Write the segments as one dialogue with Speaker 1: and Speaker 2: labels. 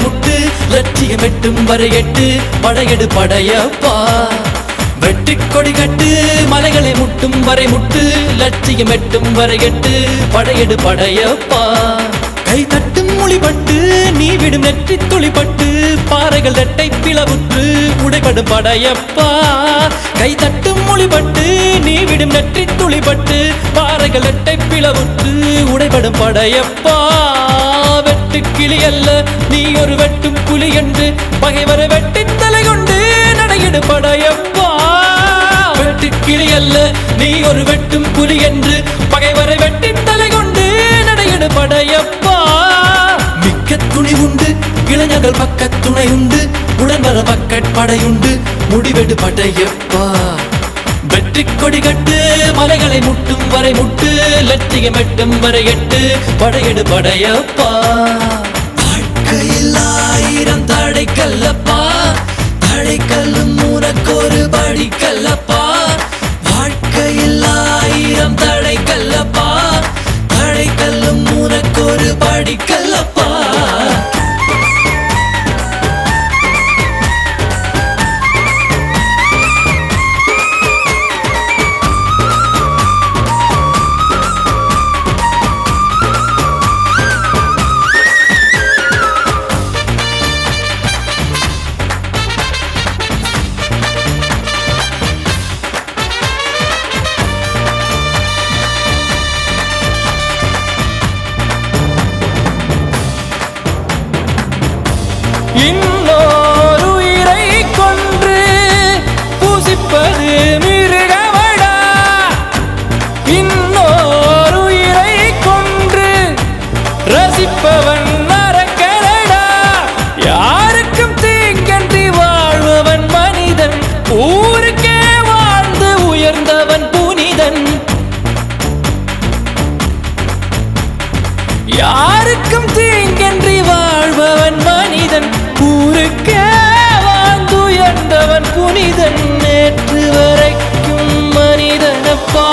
Speaker 1: முட்டு லட்சியம் எட்டும் வரை எட்டு படையெடு படையப்பா வெற்றிக் கொடி கட்டு மலைகளை முட்டும் வரை முட்டு லட்சியம் எட்டும் வரை எட்டு படையெடு படையப்பா கை தட்டும் மொழிபட்டு நீ விடும் நெற்றி துளிப்பட்டு பாறைகள் ரெட்டை பிளவுற்று உடைபடும் படையப்பா கை தட்டும் மொழிபட்டு நீ விடும் நெற்றி துளிப்பட்டு பாறைகள் ரெட்டை பிளவுற்று உடைபடும் படையப்பா வெட்டு கிளி அல்ல நீ ஒரு வெட்டும் புலி என்று பகைவரை வெட்டி தலை கொண்டு நடையிடு படையப்பா வெட்டு கிளி அல்ல நீ ஒரு வெட்டும் புலி என்று பகைவரை வெட்டி தலை கொண்டு நடையிடு படையப்பா மிக்க துணி உண்டு இளைஞர்கள் பக்க துணை உண்டு உடன்வர பக்கட் படையுண்டு முடிவெடு படையப்பா வெற்றி கொடி கட்டு மலைகளை முட்டும் வரை முட்டு லட்சியம் எட்டும் வரை எட்டு படையெடு படையப்பா வாழ்க்கையில் ஆயிரம் தடை கல்லப்பா தடை கல்லும் உனக்கொரு படி கல்லப்பா வாழ்க்கையில் ஆயிரம் தடை கல்லப்பா தடை கல்லும் உனக்கொரு படி கல்லப்பா இன்னொரு உயிரை கொன்று பூசிப்பது மிருகமடா இன்னொரு உயிரை கொன்று ரசிப்பவன் நரக்கரடா யாருக்கும் தீங்கன்றி வாழ்பவன் மனிதன் ஊருக்கே வாழ்ந்து உயர்ந்தவன் புனிதன் யாருக்கும் தீங்கன்றி வாழ்பவன் மனிதன் ஊருக்கே வாழ்ந்துயர்ந்தவன் புனிதன் நேற்று வரைக்கும் மனிதனப்பா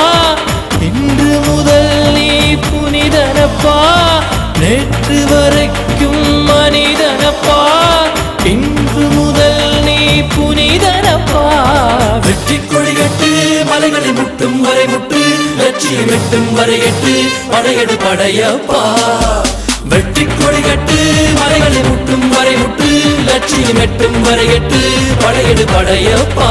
Speaker 1: இன்று முதல் நீ புனிதனப்பா நேற்று வரைக்கும் மனிதனப்பா இன்று முதல் நீ புனிதனப்பா வெற்றி கொடி கட்டு மலைகளை முட்டும் வரை முட்டு லட்சியம் எட்டும் வரை எட்டு படையெடு படையப்பா வெற்றி கொடி கட்டு மலைகளை முட்டும் வரை முட்டு லட்சியம் எட்டும் வரை எட்டு படையெடு படையப்பா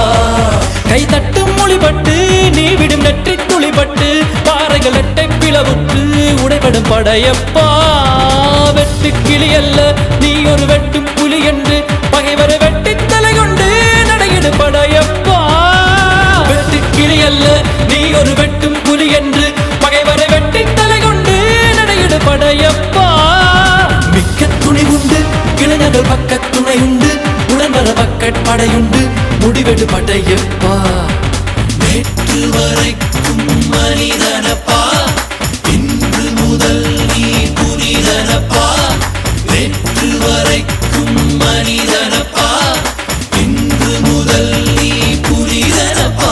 Speaker 1: கை தட்டும் மொழிபட்டு நீ விடும் நெற்றி துளிப்பட்டு பாறைகள் எட்டை பிளவுற்று உடைபடும் படையப்பா வெட்டு கிளி அல்ல நீ ஒரு வெட்டும் புலி என்று பகைவரை வெட்டி தலை கொண்டு நடையிடு படையப்பா வெட்டு கிளி அல்ல நீ ஒரு வெட்டும் புலி என்று பகைவரை வெட்டி தலை கொண்டு நடையிடு படையப்பா மிக்க துணி உண்டு இளைஞர்கள் பக்க துணை உண்டு உடன்வர பக்கட் படையுண்டு முடிவெடு படையப்பா நேற்று வரைக்கும் மனிதனப்பா இன்று முதல் நீ புனிதனப்பா நேற்று வரைக்கும் மனிதனப்பா இன்று முதல் நீ புனிதனப்பா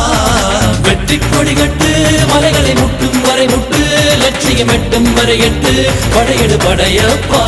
Speaker 1: வெற்றி கொடி கட்டு மலைகளை முட்டும் வரை முட்டு லட்சியம் எட்டும் வரை எட்டு படையெடு படையப்பா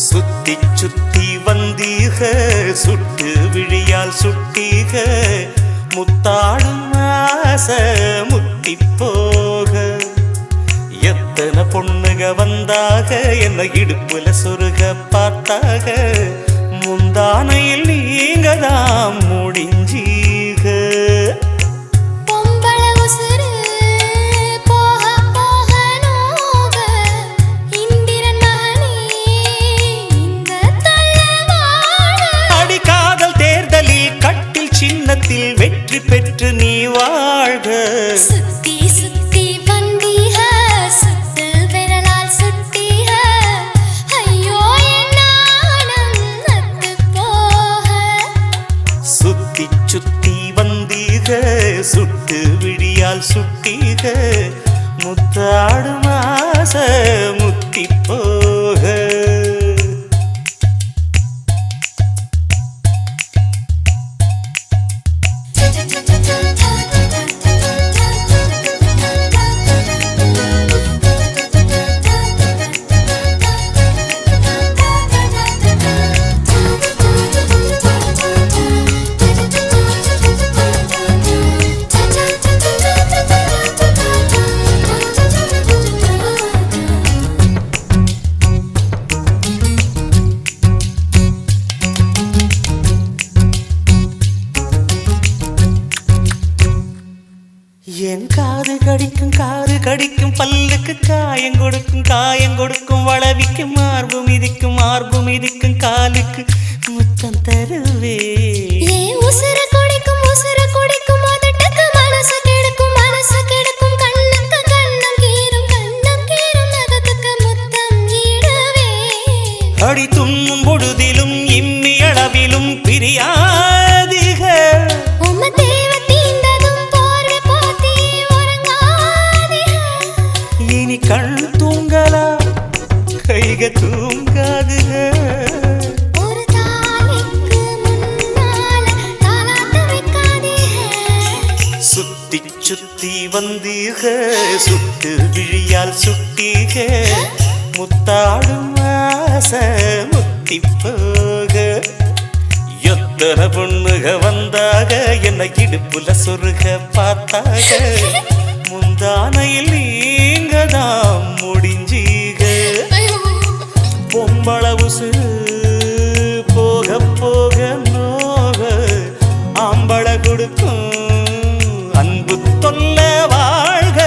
Speaker 2: சுத்தி சுத்தி வந்தீக சுட்டு விழியால் விழியால் சுட்டிக முத்தாடும் ஆசை முத்தி போக எத்தனை பொண்ணுக வந்தாக என்ன இடுப்புல சொருக பார்த்தாக முந்தானையில் நீங்க தான் முடிஞ்சீக அடிக்காதல் தேர்தலில் கட்டில் சின்னத்தில் வெற்றி பெற்று நீ வாழ்க
Speaker 3: சுத்தி சுத்தி வந்தீக சுத்து விரலால் சுட்டீக ஐயோ என்னானம் நத்து போக
Speaker 2: சுத்தி சுத்தி வந்தீக சுட்டு விழியால் சுட்டீக முத்தாடும் ஆசை முத்தி போக என் காது கடிக்கும் பல்லுக்கு காயம் கொடுக்கும் வளவிக்கும் மார்பு மிதிக்கும் காலுக்கு முத்தம் தருவே
Speaker 3: உசுர குடிக்கும் அதட்டுக்கு மனசு கெடுக்கும் கண்ணுக்கு கண்ணம் கீரும் நகத்துக்கு முத்தம் ஈடுவே
Speaker 2: அடி துண்ணும் பொழுதிலும் இம்மி அளவிலும் பிரியாதிக இனி கண் தூங்கலா கைக தூங்காது
Speaker 3: ஒரு தாலிக்கு முன்னால தாலாட்டு வைக்காதீங்க
Speaker 2: சுத்தி சுத்தி வந்தீக சுட்டு விழியால் சுட்டீக முத்தாடும் ஆசை முத்தி போக எத்தனை பொண்ணுக வந்தாக என்ன இடுப்புல சொருக பார்த்தாக முந்தானையில் நீங்க தான் முடிஞ்சீக பொம்பள உசுறு போக போக நோக ஆம்பள கொடுக்கும் அன்பு தொல்ல வாழ்க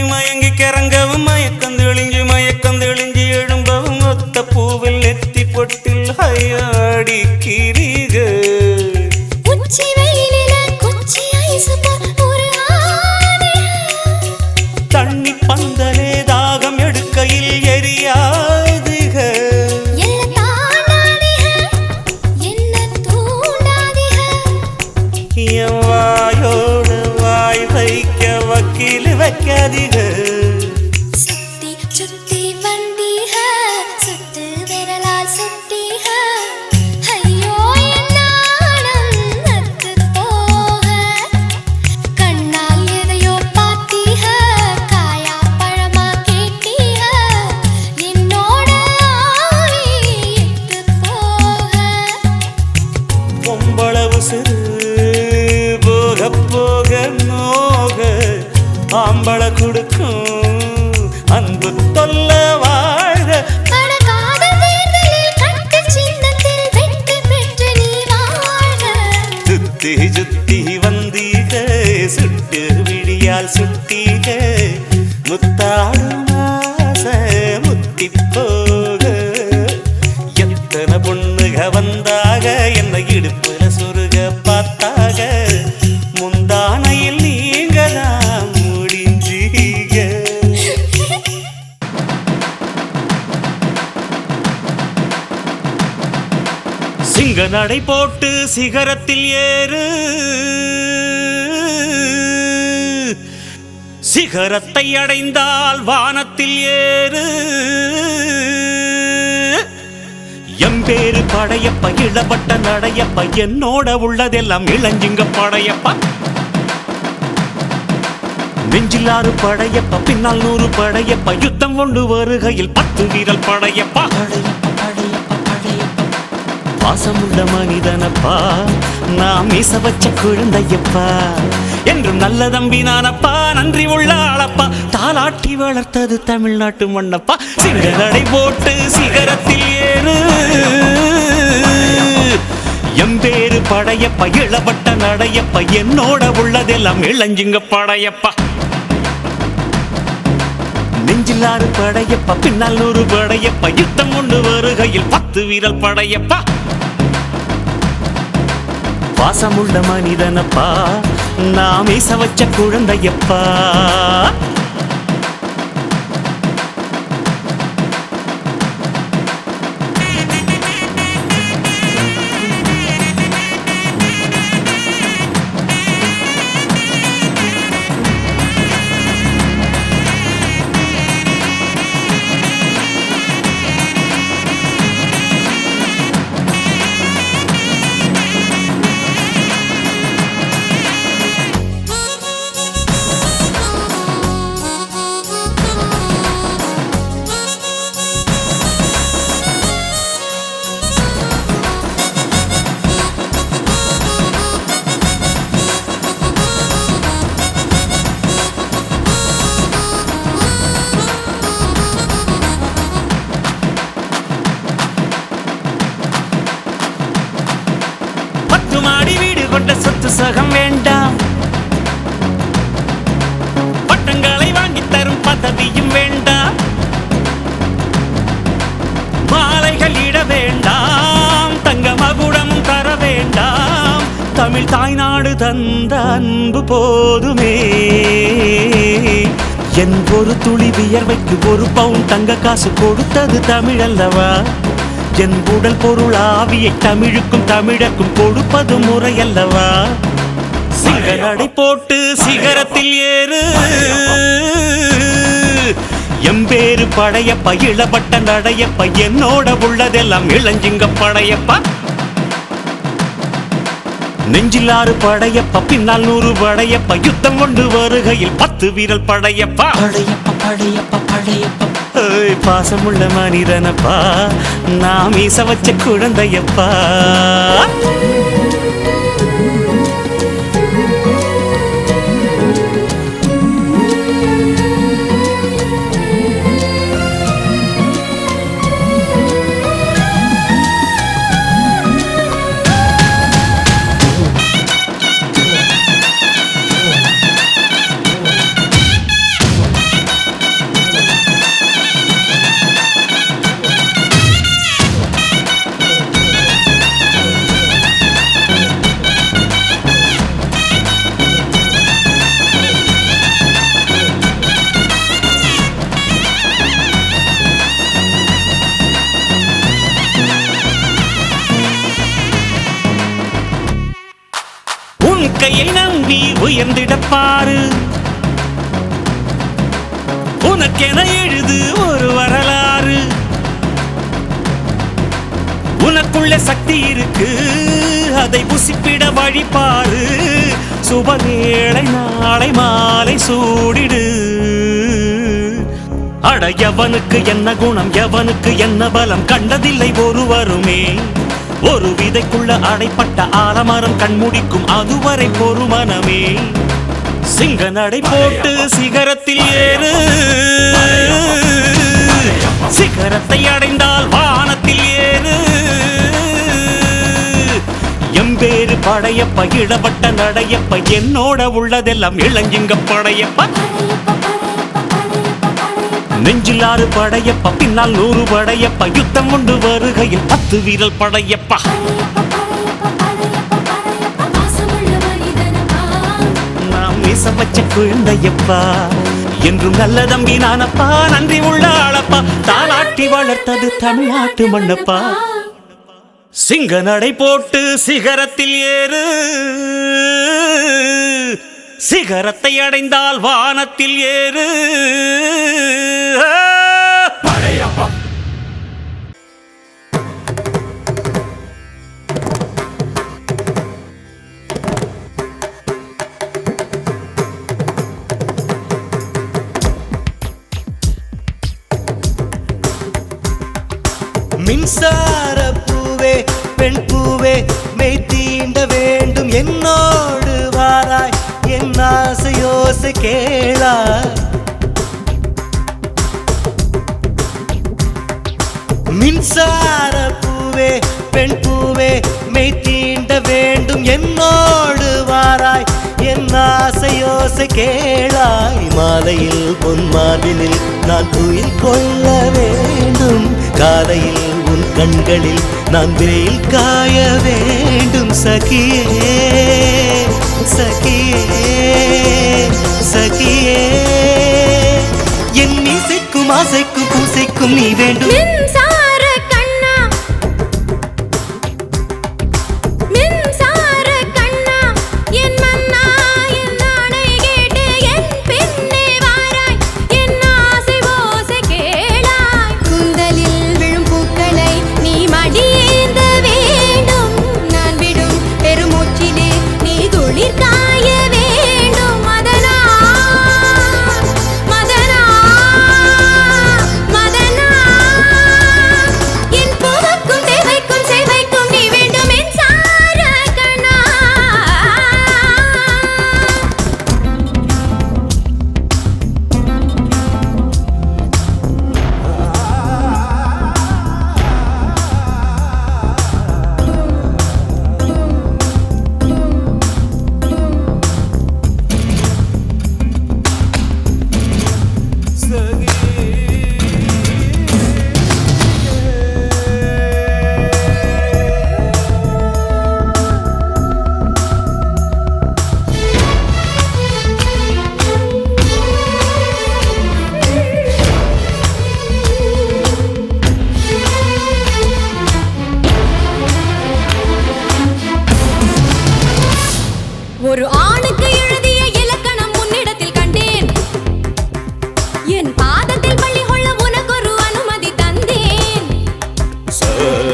Speaker 2: மயங்கி கிறங்கவும் மயக்கம் தெளிஞ்சு எழும்பவும் ஒத்த பூவில் நெத்தி பொட்டில் ஐயாடி கிரிக
Speaker 3: உச்சி வெயிலில குச்சி ஐஸ் ஒரு
Speaker 2: தண்ணி பந்தலே தாகம் எடுக்கையில் எரியாதுக
Speaker 3: என்ன தூண்டாதீங்க
Speaker 2: என் வாயோடு வாய் வைக்க வக்கீல் வைக்காதீக
Speaker 3: சுத்தி சுத்தி வந்தீக சுத்து விரலால் சுட்டீக ஐயோ என்னானம் நத்து போக கண்ணால் எதையோ பார்த்தீக காயா பழமா கேட்டீக என்னோட ஆவி எட்டு போக
Speaker 2: பொம்பள உசுறு போக போக நோக ஆம்பள கொடுக்கும் அன்பு தொல்ல வாழ்க
Speaker 3: கடகாத தேர்தலில் கட்டு சின்னத்தில் வெற்றி பெற்று நீ
Speaker 2: சுத்தி சுத்தி வந்தீக சுட்டு விழியால் சுட்டீக முத்தாடும் ஆசை முத்தி போக எத்தனை பொண்ணுக வந்தாக என்ன இடுப்புல சொருக பார்த்தாக முந்தானையில் நீங்க தான் முடிஞ்சீங்க. சிங்க நடை போட்டு சிகரத்தில் ஏறு சிகரத்தை அடைந்தால் வானத்தில் ஏறு எம்பேரு படையப்ப இளவட்ட நடையப்ப என்னோட உள்ளதெல்லாம் இளஞ்சிங்க படையப்பா நெஞ்சிலாறு படையப்ப பின்னால் 100 படையப்ப யுத்தம் கொண்டு வருகையில் 10 வீரல் படையப்பா பாசமுள்ள மனிதனப்பா நாம் மீச வச்ச குழந்தையப்பா என்றும் நல்ல தம்பி நானப்பா நன்றி உள்ள ஆளப்பா தாலாட்டி வளர்த்தது தமிழ்நாட்டு மண்ணப்பா சிங்க நடை போட்டு சிகரத்தில் ஏறு எம்பேரு படையப்பா இளவட்ட நடையப்பா என்னோட உள்ளதெல்லாம் இளஞ்சிங்க படையப்பா நெஞ்சிலாறு படையப்பா பின்னால் 100 படையப்பா யுத்தம் கொண்டு வருகையில் 10 வீரல் படையப்பா பாசமுள்ள மனிதனப்பா நாம் மீச வச்ச குழந்தையப்பா மாடி வீடு கொண்ட சொத்து சகம் வேண்டாம் பட்டங்களை வாங்கி தரும் பதவியும் வேண்டாம் மாலைகள் இட வேண்டாம் தங்க மகுடமும் தர வேண்டாம் தமிழ் தாய்நாடு தந்த அன்பு போதுமே என் ஒரு துளி வியர்வைக்கு 1 பவுன் தங்க காசு கொடுத்தது தமிழ் அல்லவா என் உடல் பொருள் ஆவியை தமிழுக்கும் தமிழக்கும் கொடுப்பது முறையல்லவா சிங்க நடை போட்டு சிகரத்தில் ஏறு எம்பேரு படையப்பா இளவட்ட நடையப்பா என்னோட உள்ளதெல்லாம் இளஞ்சிங்க படையப்பா நெஞ்சிலாறு படையப்பா பின்னால் 100 படையப்பா யுத்தம் கொண்டு வருகையில் 10 வீரல் படையப்பா பாசமுள்ள மனிதனப்பா நாம் மீச வச்ச குழந்தையப்பா கையை நம்பி உயர்ந்திடப்பாரு உனக்கென எழுது ஒரு வரலாறு உனக்குள்ள சக்தி இருக்கு அதை புசிப்பிட வழிபாரு சுபவேளை நாளை மாலை சூடிடு அட எவனுக்கு என்ன குணம் எவனுக்கு என்ன பலம் கண்டதில்லை ஒருவருமே ஒரு விதைக்குள்ள அடைப்பட்ட ஆலமரம் கண்முடிக்கும் அதுவரை பொறுமனமே சிங்க நடை போட்டு சிகரத்தில் ஏறு சிகரத்தை அடைந்தால் வானத்தில் ஏறு என் பேரு படையப்பா இடப்பட்ட நடையப்பா என்னோட உள்ளதெல்லாம் இளஞ்சிங்க படையப்பா நெஞ்சிலாறு படையப்பா பின்னால் 100 படையப்பா யுத்தம் கொண்டு வருகையில் 10 வீரல் படையப்பா நாம் மீசம் வச்ச குழந்தையப்பா என்றும் நல்ல தம்பி நானப்பா நன்றி உள்ள ஆளப்பா தாலாட்டி வளர்த்தது தமிழ்நாட்டு மண்ணப்பா சிங்க நடை போட்டு சிகரத்தில் ஏறு சிகரத்தை அடைந்தால் வானத்தில் ஏறு படையப்பா
Speaker 4: மின்சார பூவே பெண் பூவே மெய் தீண்ட வேண்டும் என்னோடு வாராய் என் ஆசையோசை கேளாய் மின்சார பூவே பெண் பூவே மெய் தீண்ட வேண்டும் என்னோடு வாராய் என் ஆசையோசை கேளாய் மாலையில் பொன் மார்பினில் நான் துயில் கொள்ள வேண்டும் காலையில் உன் கண்களில் நான் வெயில் காய வேண்டும் சகியே சகியே சகியே என் இசைக்கும் ஆசைக்கும் பூசைக்கும் நீ வேண்டும்
Speaker 3: மின்சார கண்ணா மின்சார கண்ணா என் மன்னா என் நாணை கேட்டு என் பின்னே வாராய் என் ஆசை ஓசை கேளாய் கூந்தலில் விழும் பூக்களை நீ மடியேந்த வேண்டும் நான் விடும் பெருமூச்சிலே நீ துளிர் காய வேண்டும் மதனா மதனா மதனா என் பூவுக்கும் தேவைக்கும் சேவைக்கும் நீ வேண்டும் மின்சார கண்ணா ஒரு ஆணுக்கு எழுதிய இலக்கணம் உன்னிடத்தில் கண்டேன் என் பாதத்தில் பள்ளி கொள்ள உனக்கொரு அனுமதி தந்தேன்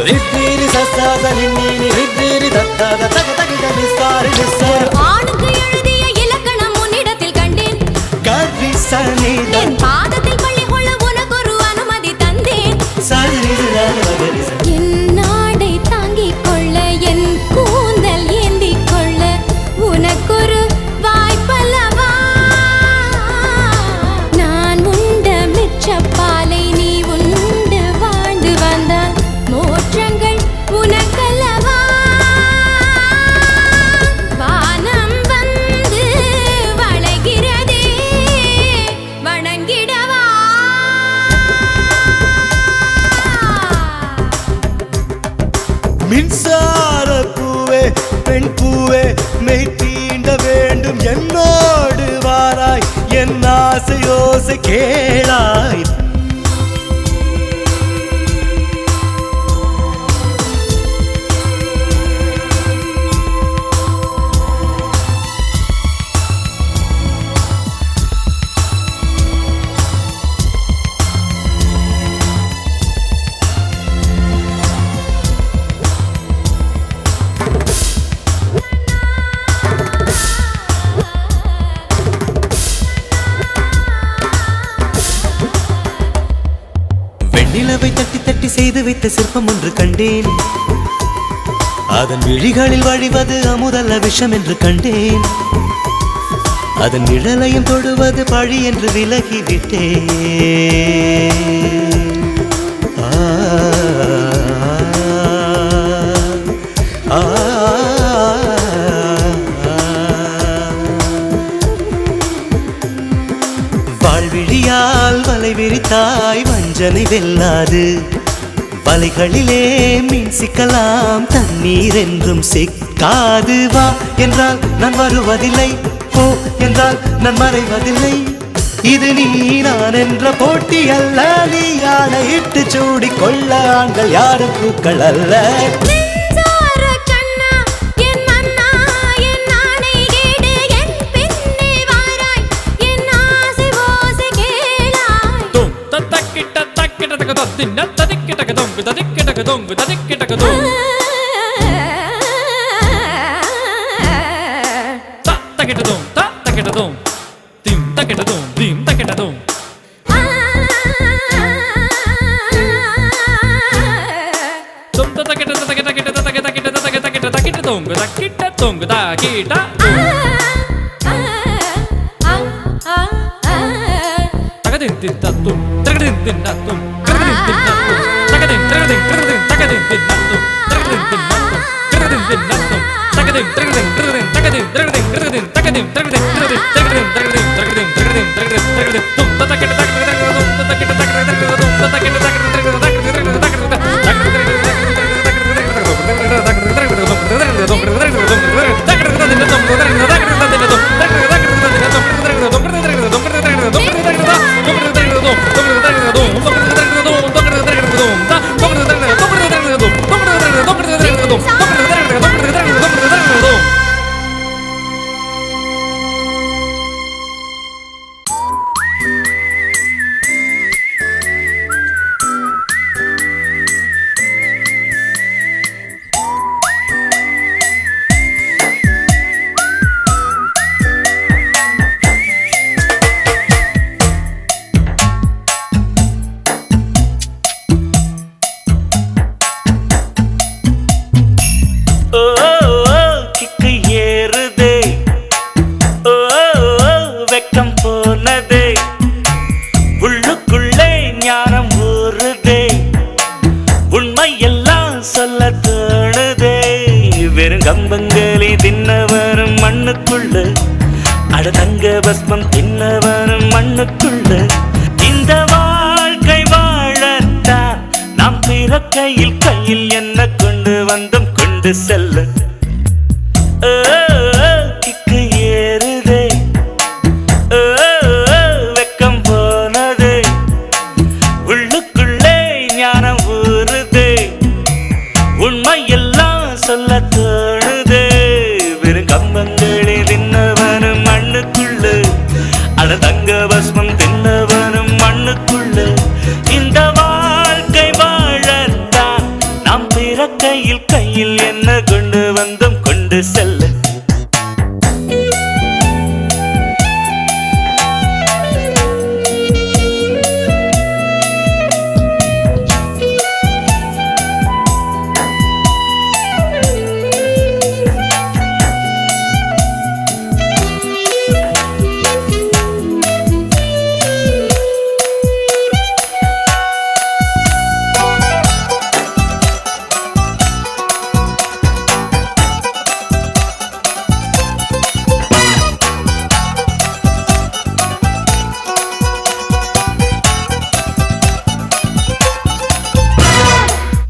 Speaker 4: ரித்திரி சசாத நின்னி ரித்திரி தத்தாத தக தகிட நிசாரி நிசார
Speaker 3: ஆணுக்கு எழுதிய இலக்கணம் உன்னிடத்தில் கண்டேன்
Speaker 4: கவி சனித
Speaker 3: என் பாதத்தில் பள்ளி கொள்ள உனக்கொரு அனுமதி தந்தேன்
Speaker 4: சனித மகரி
Speaker 3: என் நாடை தாங்கிக் கொள்ள என் கூந்தல் ஏந்திக் கொள்ள உனக்கொரு வாய்ப்பல்லவா நான் உண்ட மிச்சப்பாலை நீ உண்டு வாழ்ந்து வந்தால் மோற்றங்கள் உனக்கல்லவா வானம் வந்து வளைகிறதே வணங்கிடவா
Speaker 4: மின்சார பூவே பெண் பூவே மெய் தீண்ட வேண்டும் என்னோடு வாராய் என் ஆசையோசை கேளாய் நிலவை தட்டி தட்டி செய்து வைத்த சிற்பம் ஒன்று கண்டேன் அதன் விழிகளில் வழிவது அமுதல்ல விஷம் என்று கண்டேன் அதன் நிழலையும் தொடுவது பழி என்று விலகிவிட்டேன் ஆ, ஆ, ஆ, வைத்தாய் வஞ்சனை வெல்லாது. வலைகளிலே மீன் சிக்கலாம், தண்ணீர் என்றும் சிக்காது. வா என்றால் நான் வருவதில்லை, போ என்றால் நான் மறைவதில்லை. இது நீ நான் என்ற போட்டி அல்ல, நீ ஆணையிட்டு சூடிக் கொள்ள ஆண்கள் யாரும் பூக்கள் அல்ல.
Speaker 3: நெஞ்சார கண்ணா என் மன்னா என் நாணை கேடு என் பின்னே வாராய் என் ஆசை ஓசை கேளாய்.
Speaker 1: தும் தக்கிட்ட தக்கிட்ட தக்க தின்ன ததிக்கிட்ட தொங்கு ததிக்கிட்ட தொங்கு ததிக்கிட்ட தொங்கு தக்கிட்ட தொங் தக்கிட்ட தொங் திம் தக்கிட்ட தொங் திம் தக்கிட்ட தொங் தும் தக்கிட்ட தக்கிட்ட தக்கிட்ட தக்கிட்ட தக்கிட்ட தக்கிட்ட தக்கிட்ட தொங்கு தக்கிட்ட தொங்கு தக்கிட்ட தகதின் தின் தத்தும் தகதின் தின் தத்தும் தகதின் தின் தத்தும் தகதின் தகதின் தகதின் தகதின் தின் தத்தும் தகதின் தின் தத்தும் தகதின் தின் தத்தும் தகதின் தகதின் தகதின் தகதின் தகதின் தகதின் தகதின் தகதின் தகதின் தகதின் தகதின் தகதின் தகதின் தகதின் தகதின் தும் தக்கிட்ட தக்கிட்ட தக்கிட்ட தும் தக்கிட்ட தக்கிட்ட தக்கிட்ட தும் தக்கிட்ட தக்கிட்ட தக்கிட்ட தக்கிட்ட
Speaker 2: கம்பங்களி தின்னவரும் மண்ணுக்குள்ள, அடதங்க பஸ்மம் தின்னவரும் மண்ணுக்குள்ள. இந்த வாழ்க்கை வாழத்தான் நாம் பிறக்கையில் கையில் என்ன கொண்டு வந்தும் கொண்டு செல்ல கிக்கு ஏறுதே, வெக்கம் போனதே, உள்ளுக்குள்ளே ஞானம் ஊறுதே, உண்மையெல்லாம் சொல்ல தோணுதே. வெறும் கம்பங்களே தின்னவனும் மண்ணுக்குள்ள, அடதங்க பஸ்மம் தின்னவனும் மண்ணுக்குள்ள. இந்த வாழ்க்கை வாழத்தான் நாம் பிறக்கையில் கையில் என்ன கொண்டு வந்தும் கொண்டு செல்ல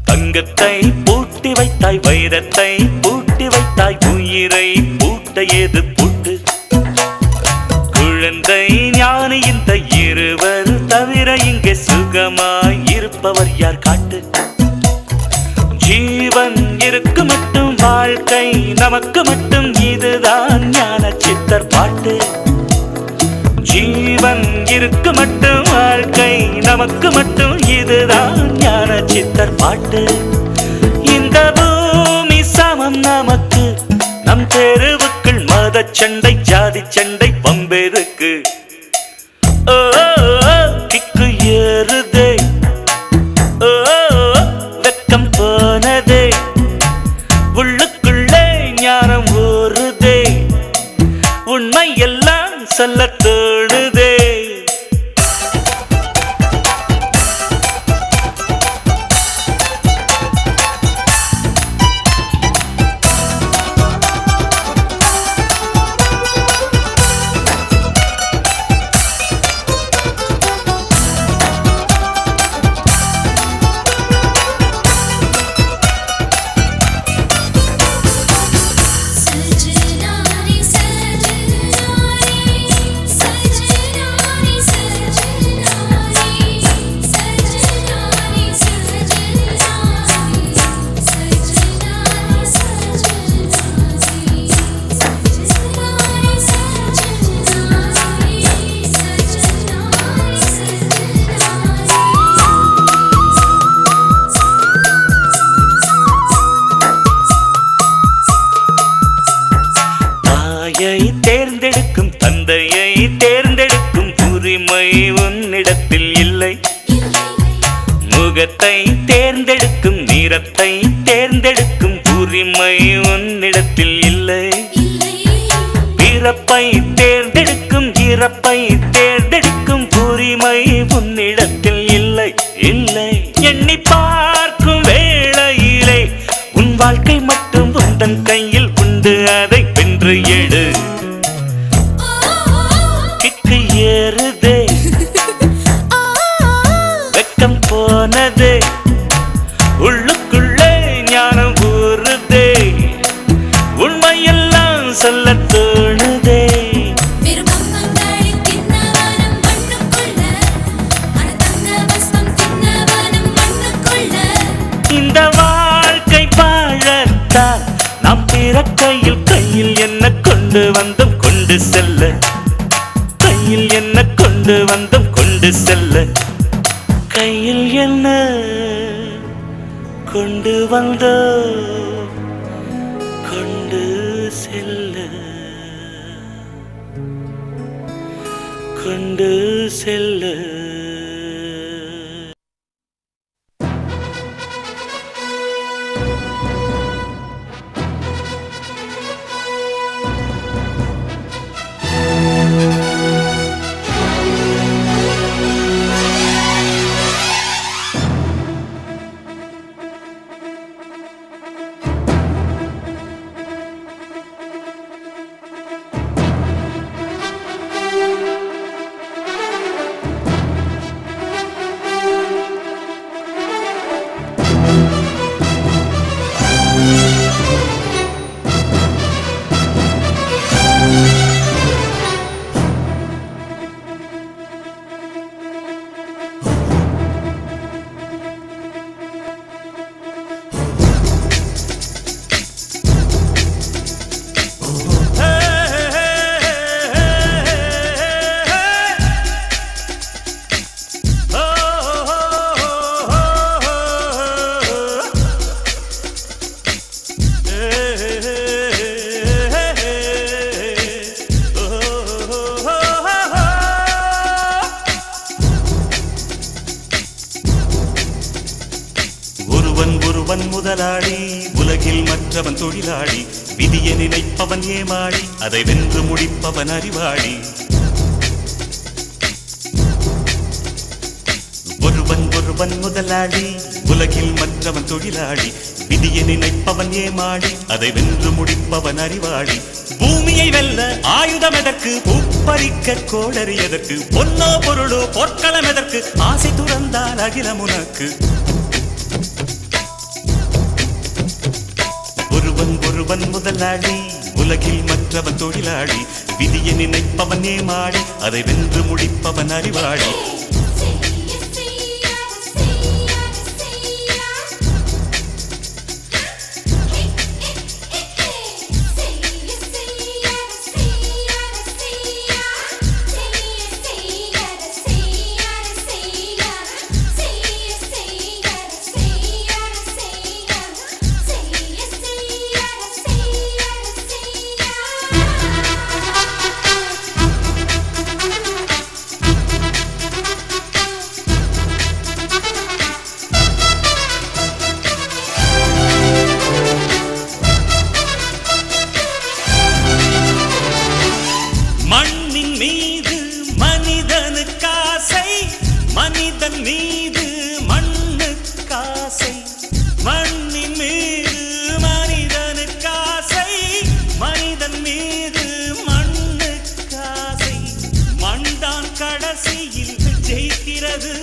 Speaker 2: தங்கத்தை பூட்டி வைத்தாய், வைரத்தை பூட்டி வைத்தாய், உயிரை பூட்ட ஏது பூட்டு? குழந்தை ஞானி இந்த இருவர் தவிர இங்கே சுகமாய் இருப்பவர் யார் காட்டு? ஜீவன் இருக்கு மட்டும் வாழ்க்கை நமக்கு மட்டும், இதுதான் ஞான சித்தர் பாட்டு. ஜீவன் இருக்கு மட்டும் வாழ்க்கை நமக்கு மட்டும், இதுதான் ஞான சித்தர் பாட்டு. இந்த பூமி சமம் நமக்கு, நம் தெருவுக்குள் மத சண்டை ஜாதி சண்டை பம்பெருக்கு. ஓ கிக்கு ஏறுதே, ஓ வெக்கம் போனதே, உள்ளுக்குள்ளே ஞானம் ஊறுதே, உண்மை எல்லாம் சொல்ல தோணுதே. பிறப்பை தேர்ந்தெடுக்கும் இறப்பை தேர்ந்தெடுக்கும் உரிமை உன்னிடத்தில் இல்லை இல்லை. எண்ணி பார்க்கும் வேளையிலே உன் வாழ்க்கை மட்டும் உந்தன் கையில் உண்டு, அதை வென்று எடு. கிக்கு ஏறுதே, வெக்கம் போனதே, உள்ளுக்குள்ளே ஞானம் ஊறுதே, உண்மையெல்லாம் சொல்ல தோணுதே. இந்த வாழ்க்கை வாழத்தான் நாம் பிறக்கையில் கையில் என்ன கொண்டு வந்தோம் கொண்டு செல்ல, கையில் என்ன கொண்டு வந்தோம் கொண்டு செல்ல, கையில் என்ன கொண்டு வந்தோம் கொண்டு செல்ல, கொண்டு செல்ல. ஒருவன் முதலாளி, உலகில் மற்றவன் தொழிலாளி, விதியை நினைப்பவன் ஏமாளி, அதை வென்று முடிப்பவன் அறிவாளி. ஒருவன் முதலாளி, உலகில் மற்றவன் தொழிலாளி, விதியை நினைப்பவன் ஏமாளி, அதை வென்று முடிப்பவன் அறிவாளி. பூமியை வெல்ல ஆயுதம் எதற்கு, பூப்பறிக்க கோடரி எதற்கு, பொன்னோ பொருளோ பொற்களம் எதற்கு, ஆசை துறந்தால் அகிலம் உனக்கு. ஒருவன் முதலாளி, உலகில் மற்றவன் தொழிலாளி, விதியை நினைப்பவன் ஏமாளி, அதை வென்று முடிப்பவன் அறிவாளி. மனிதன் மீது மண்ணுக்காசை, மண்ணின் மீது மனிதனுக்காசை, மனிதன் மீது மண்ணுக்காசை. மண்தான் கடைசியில் ஜெயிக்கிறது,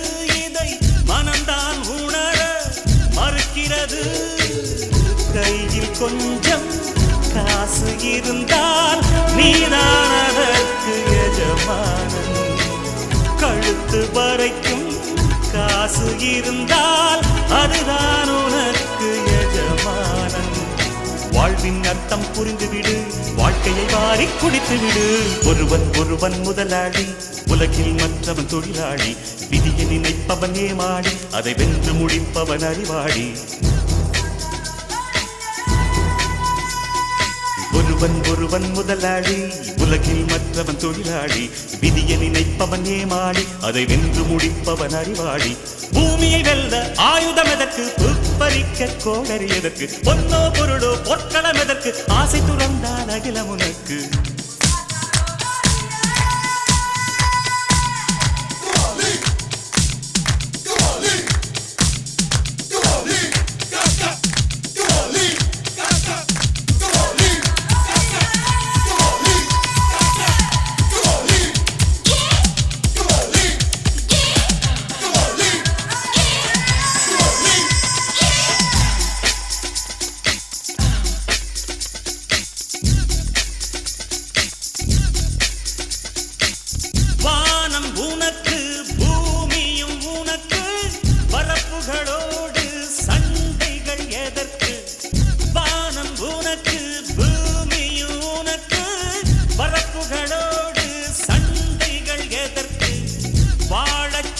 Speaker 2: இதை மனம்தான் உணர மறுக்கிறது. கையில் கொஞ்சம் காசு இருந்தால் நீதான் அதற்கு எஜமானன். கழுத்து வரைக்கும் காசு இருந்தால் அதுதான் உனக்கு எஜமானன். வாழ்வின் அர்த்தம் புரிந்துவிடு, வாழ்க்கையை வாரி குடித்துவிடு. ஒருவன் முதலாளி, உலகில் மற்றவன் தொழிலாளி, விதியை நினைப்பவன் ஏமாளி, அதை வென்று முடிப்பவன் அறிவாளி. ஒருவன் முதலாளி, உலகில் மற்றவன் தொழிலாளி, விதியை நினைப்பவன் ஏமாளி, அதை வென்று முடிப்பவன் அறிவாளி. பூமியை வெல்ல ஆயுதம் எதற்கு, பறிக்க கோடரி எதற்கு, பொன்னோ பொருளோ பொற்களம் எதற்கு, ஆசை துறந்தால் அகிலம் உனக்கு.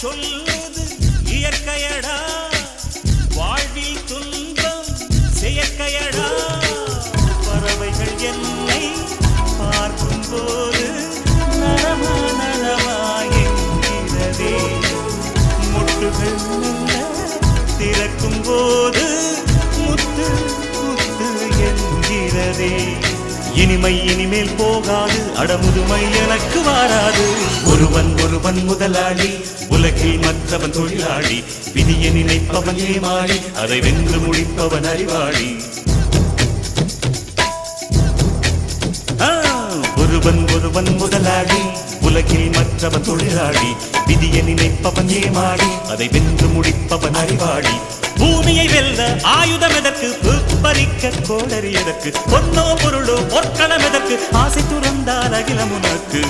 Speaker 2: சொல்லுது இயற்கையடா வாழ்வில் துன்பம் செயற்கையடா பறவைகள் என்னை பார்க்கும் போது நலமா நலமா என்கிறதே முட்டுகள் திறக்கும் போது முத்து முத்து என்கிறதே இனிமை இனிமேல் போகாது அடமுதுமை எனக்கு வாராது ஒருவன் ஒருவன் முதலாளி உலகில் மற்றவன் தொழிலாளி விதியை நினைப்பவன் ஏமாளி அதை வென்று முடிப்பவன் அறிவாளி ஒருவன் ஒருவன் முதலாளி உலகில் மற்றவன் தொழிலாளி விதியை நினைப்பவன் ஏமாளி அதை வென்று முடிப்பவன் அறிவாளி பூமியை வெல்ல ஆயுதம் எதற்கு பறிக்க கோடரி எதற்கு பொன்னோ பொருளோ பொற்களம் எதற்கு ஆசை துறந்தால் அகிலம் உனக்கு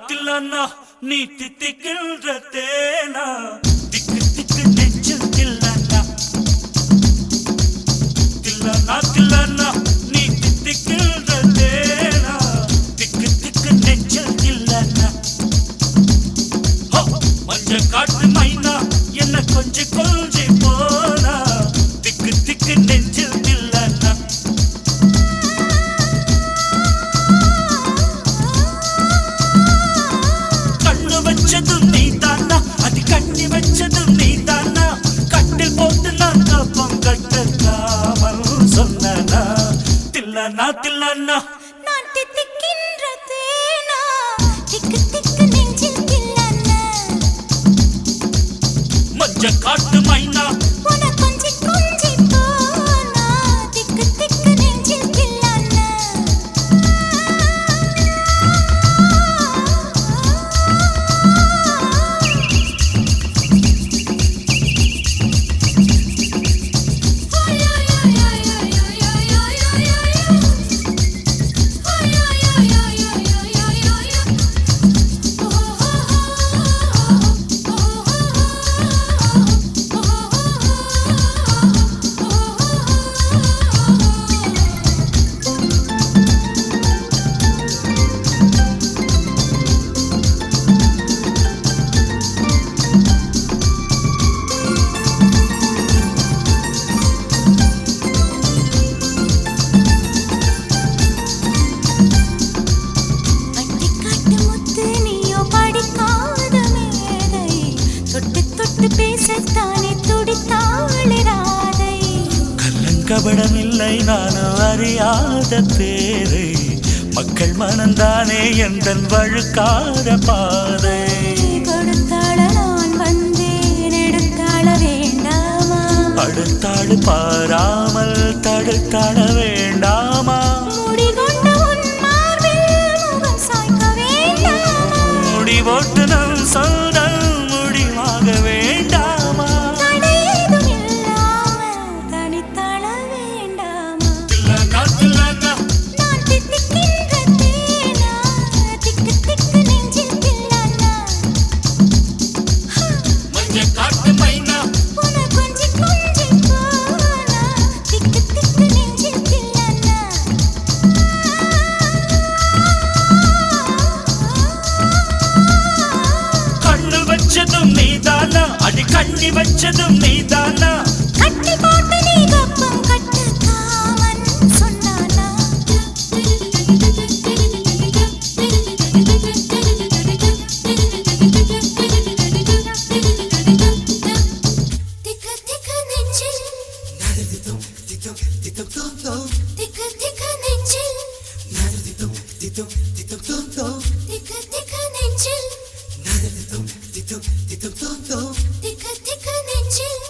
Speaker 2: தில்லானா நீ தித்திக்கின்ற தேனா திக்கு திக்கு நெஞ்சில் தில்லானா தில்லானா தில்லானா நீ தித்திக்கின்ற தேனா திக்கு திக்கு நெஞ்சில் தில்லானா மஞ்ச காட்டு மைனா என்ன கொஞ்சி கொஞ்சி போனா திக்கு திக்கு நெஞ்சில் தில்லானா வச்சதும் நீ தானா அது கட்டி வச்சதும் நீ தானா கட்டில் போட்டு நான் கப்பம் கட்டலாமல் சொன்னா தில்லானா தில்லானா
Speaker 3: நான் தித்திக்கின்ற தேனா திக்கு திக்கு நெஞ்சில் தில்லானா
Speaker 2: மஞ்ச காட்டு மைனா
Speaker 3: உன கொஞ்சி கொஞ்சி போனா திக்கு திக்கு நெஞ்சில் தில்லானா
Speaker 2: கபடமில்லை நானும் அறியாத பேரை மக்கள் மனந்தானே எந்தன் வழுக்காத பாதை
Speaker 3: கொடுத்தாள நான் வந்தேன் எடுத்தாள வேண்டாமா
Speaker 2: அடுத்தாடு பாராமல் தடுத்தாட வேண்டாமா
Speaker 3: முடிகொண்ட உன் மார்பில் முகம் சாய்க்க வேண்டாமா
Speaker 2: முடிவோட்டு நம் சொந்தம் முடிவாக வேண்டாமா
Speaker 3: தடையேதும் இல்லாமல் தனித்தாள வேண்டாமா நான் தித்திக்கின்ற தேனா திக்கு திக்கு நெஞ்சில் தில்லானா
Speaker 2: மஞ்ச காட்டு மைனா
Speaker 3: உன கொஞ்சி கொஞ்சி போனா திக்கு திக்கு நெஞ்சில் தில்லானா
Speaker 2: கண்ணி வச்சதும் நீதானா
Speaker 3: கட்டி போட்டு நீ கப்பம் கட்டு காமன் சொன்னானா திக்கு திக்கு நெஞ்சில் திக்கு திக்கு நெஞ்சில் திக்கு திக்கு நெஞ்சில் திக்கு திக்கு நெஞ்சில்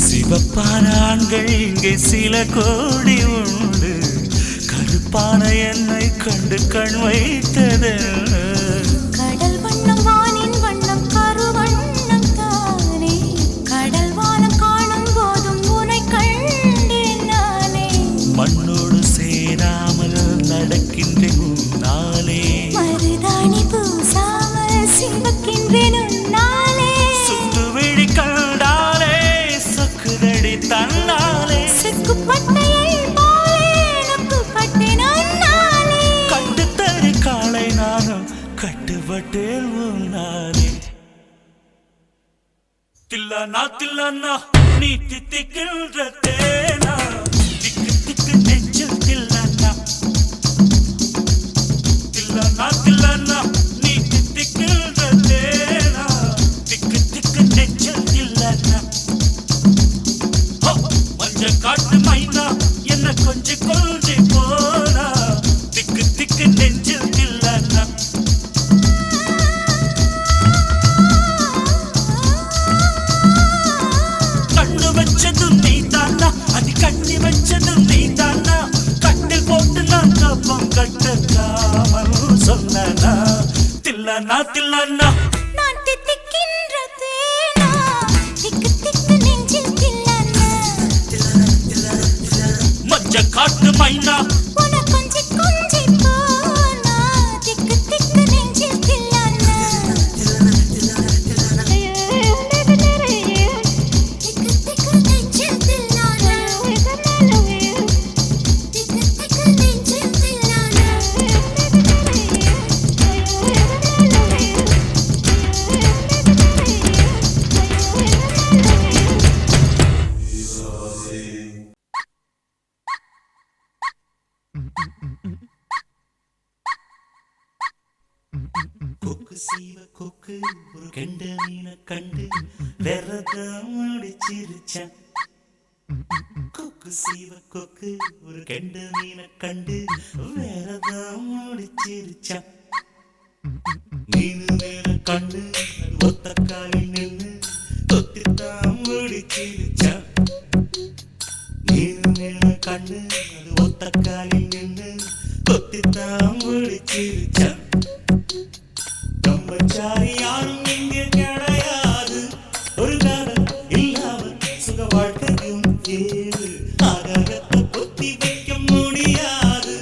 Speaker 2: சிவப்பான ஆண்கள் இங்கே சில கோடி உண்டு கருப்பான என்னை கண்டு கண் வைத்தது
Speaker 3: கடல் வண்ணம் வானின் வண்ணம் கருவண்ணம் தானே கடல் வானம் காணும் போதும் உனை கண்டேன் நானே
Speaker 2: மண்ணோடு சேராமல் நடக்கின்றேன் உன்னாலே
Speaker 3: மருதாணி பூசாமல் சிவக்கின்றேன் உன்னாலே
Speaker 2: சுத்து விழி கண்டாலே சொக்குதடி தன்னாலே
Speaker 3: செக்குப்பட்டையை போலே நொக்குப்பட்டேன் உன்னாலே
Speaker 2: கட்டுத்தறி காளை நானும் கட்டுப்பட்டேன் உன்னாலே தில்லானா நீ தித்திக்கின்ற தேனா திக்கு திக்கு நெஞ்சில் தில்லானா நீ தித்திக்கின்ற தேனா திக்கு திக்கு நெஞ்சில் தில்லானா மஞ்ச காட்டு மைனா என்ன கொஞ்சி கொஞ்சி போனா திக்கு திக்கு நெஞ்சில் தில்லானா கண்ணு வச்சதும் நீதானா அது கண்ணி வச்சதும் நீதானா கட்டில் போட்டு நான் கப்பம் கட்டக்காமல் சொன்னானா தில்லானா
Speaker 3: நான் தித்திக்கின்ற தேனா திக்கு திக்கு நெஞ்சில் தில்லானா
Speaker 2: மஞ்ச காட்டு மைனா
Speaker 3: உன கொஞ்சி கொஞ்சி போனா திக்கு திக்கு நெஞ்சில் தில்லானா திக்கு திக்கு நெஞ்சில் தில்லானா திக்கு திக்கு நெஞ்சில் தில்லானா
Speaker 2: கொக்கு சீவ கொக்கு ஒரு கெண்ட மீனை கண்டு விரதம் முடிச்சிருச்சான் கொக்கு சீவ கொக்கு ஒரு கெண்ட மீனை கண்டு விரதம் முடிச்சிருச்சான் மீனு மேல கண்டு ஒத்த காலில் நின்று தொத்தித்தான் முடிச்சிருச்சான் மீனு மேல கண்டு ஒத்த காலில் நின்று தொத்தித்தான் முடிச்சிருச்சான் பிரம்மச்சாரி யாரும் இங்கே கிடையாது ஒரு காதல் இல்லாமல் சுக வாழ்க்கையும் ஏது ஆகாரத்தை பொத்தி வைக்க முடியாது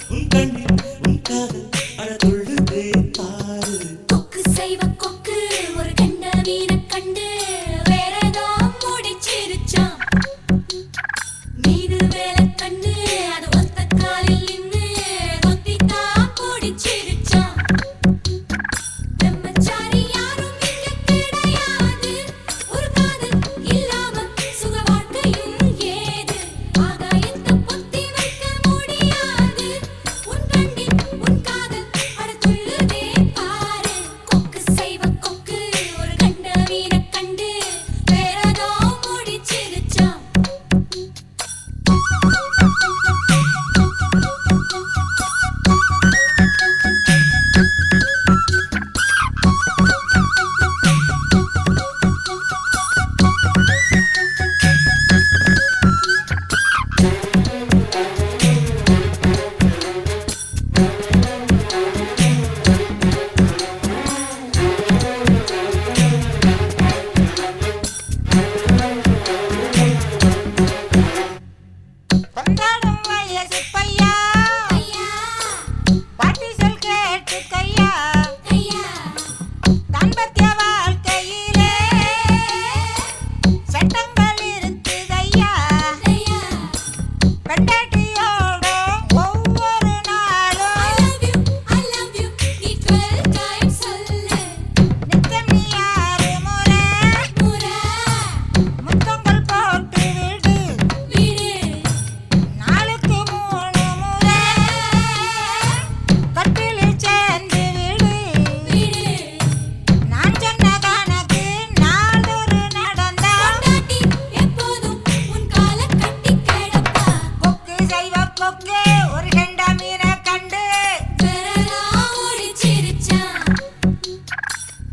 Speaker 2: உன் கண்ணில் உன் காதல் அழகுள்ளதே பாரு
Speaker 3: கொக்கு செய்வ கொக்கு ஒரு கண்ட மீனை கண்டு வேறதோ முடிச்சிருச்சான் மீது வேலை கண்டு அது ஒத்த காலில் நின்று கொத்தித்தான் பிடிச்சிருச்சான் பிரம்மச்சாரி யாரும் இங்க கிடையாது ஒரு காதல் இல்லாம சுக வாழ்க்கையும் ஏது
Speaker 5: பெண்டாட்டியோட ஒவ்வொரு நாளும்
Speaker 3: I love you நீ 12 times சொல்லு
Speaker 5: நித்தம் நீ 6 முறை
Speaker 3: முறை
Speaker 5: முத்தங்கள் போட்டு விடு
Speaker 3: விடு
Speaker 5: நாளுக்கு 3 முறை கட்டிலில் சேர்ந்து விடு
Speaker 3: விடு
Speaker 5: நான் சொன்ன கணக்கு நாளொரு நடந்தா
Speaker 3: பொண்டாட்டி எப்போதும் உன் காலை கட்டி கிடப்பா
Speaker 5: கொக்கு செய்வ கொக்கு ஒரு கெண்டா மீனை கண்டு
Speaker 3: விரலாம் ஓடிச்சிருச்சான்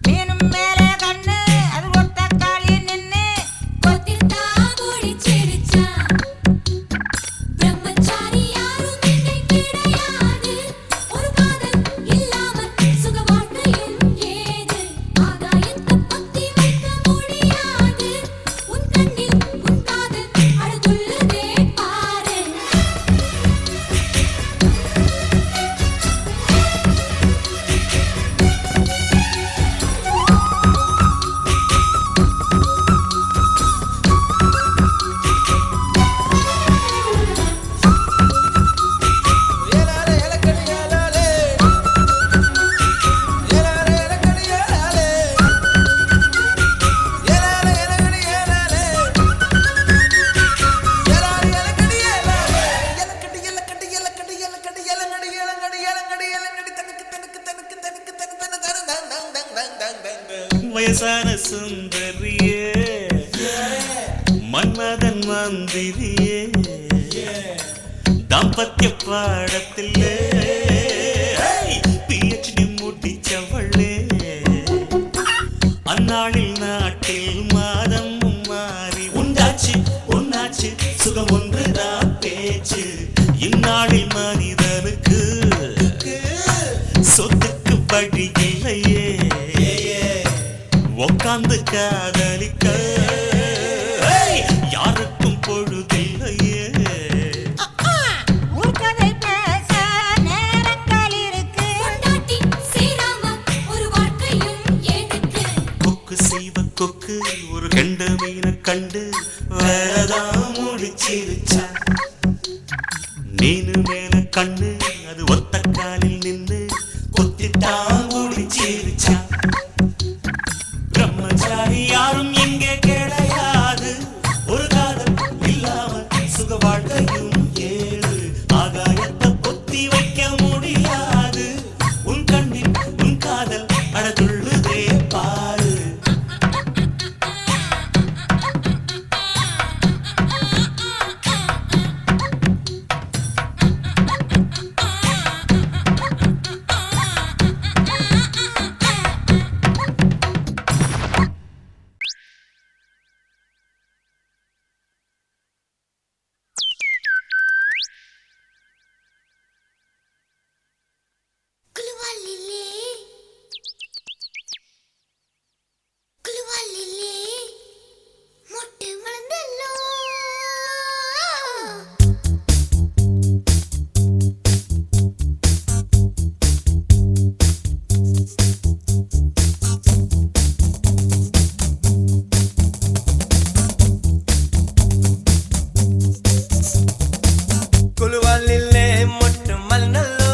Speaker 5: மீனும் மேலே கண்ணு அது ஒத்த காலில் நின்னு
Speaker 3: கொத்தித்தான் ஓடிச்சிருச்சான் பிரம்மச்சாரி யாரும் இங்கே கிடையாது ஒரு காதல் இல்லாமல் சுக வாழ்க்கையும் ஏது ஆகாயத்தை பத்தி வைக்க முடியாது உன் கண்ணில் உன் காதல் அழகுள்ளதே பாரு
Speaker 2: வயசான சுந்தரியே மன்மதன் மந்திரியே தாம்பத்திய பாடத்திலே PhD முடிச்சவளே அந்நாளில் நாட்டில் மாதம் மாறி உண்டாச்சு சுகம் ஒன்றுதான் பேச்சு இந்நாளில் மனிதனுக்கு சொத்துக்கு வழி இல்லையே உக்காந்து காதலிக்க யாருக்கும் பொழுதில்லையே
Speaker 5: ஊர்கதை பேச நேரங்கள் இருக்கு
Speaker 3: பொண்டாட்டி சேராம ஒரு வாழ்க்கையும் எதுக்கு
Speaker 2: கொக்கு செய்வ கொக்கு ஒரு கெண்ட மீனை கண்டு வேறதான் முடிச்சிருச்சா மீனு மேல கண்ணு அது ஒத்த காலில் நின்று கொத்தித்தான் முடிச்சிருச்சா பிரம்மச்சாரி யாரும் இங்கே கிடையாது ஒரு காதல் இல்லாமல் சுக வாழ்க்கையும் ஏது ஆகாயத்தை பொத்தி வைக்க முடியாது உன் கண்ணில் உன் காதல் அழகுள்ளதே பாரு
Speaker 3: குலுவாலிலே மொட்டு மலர்ந்தல்லோ
Speaker 6: குலுவாலிலே மொட்டு மலர்ந்தல்லோ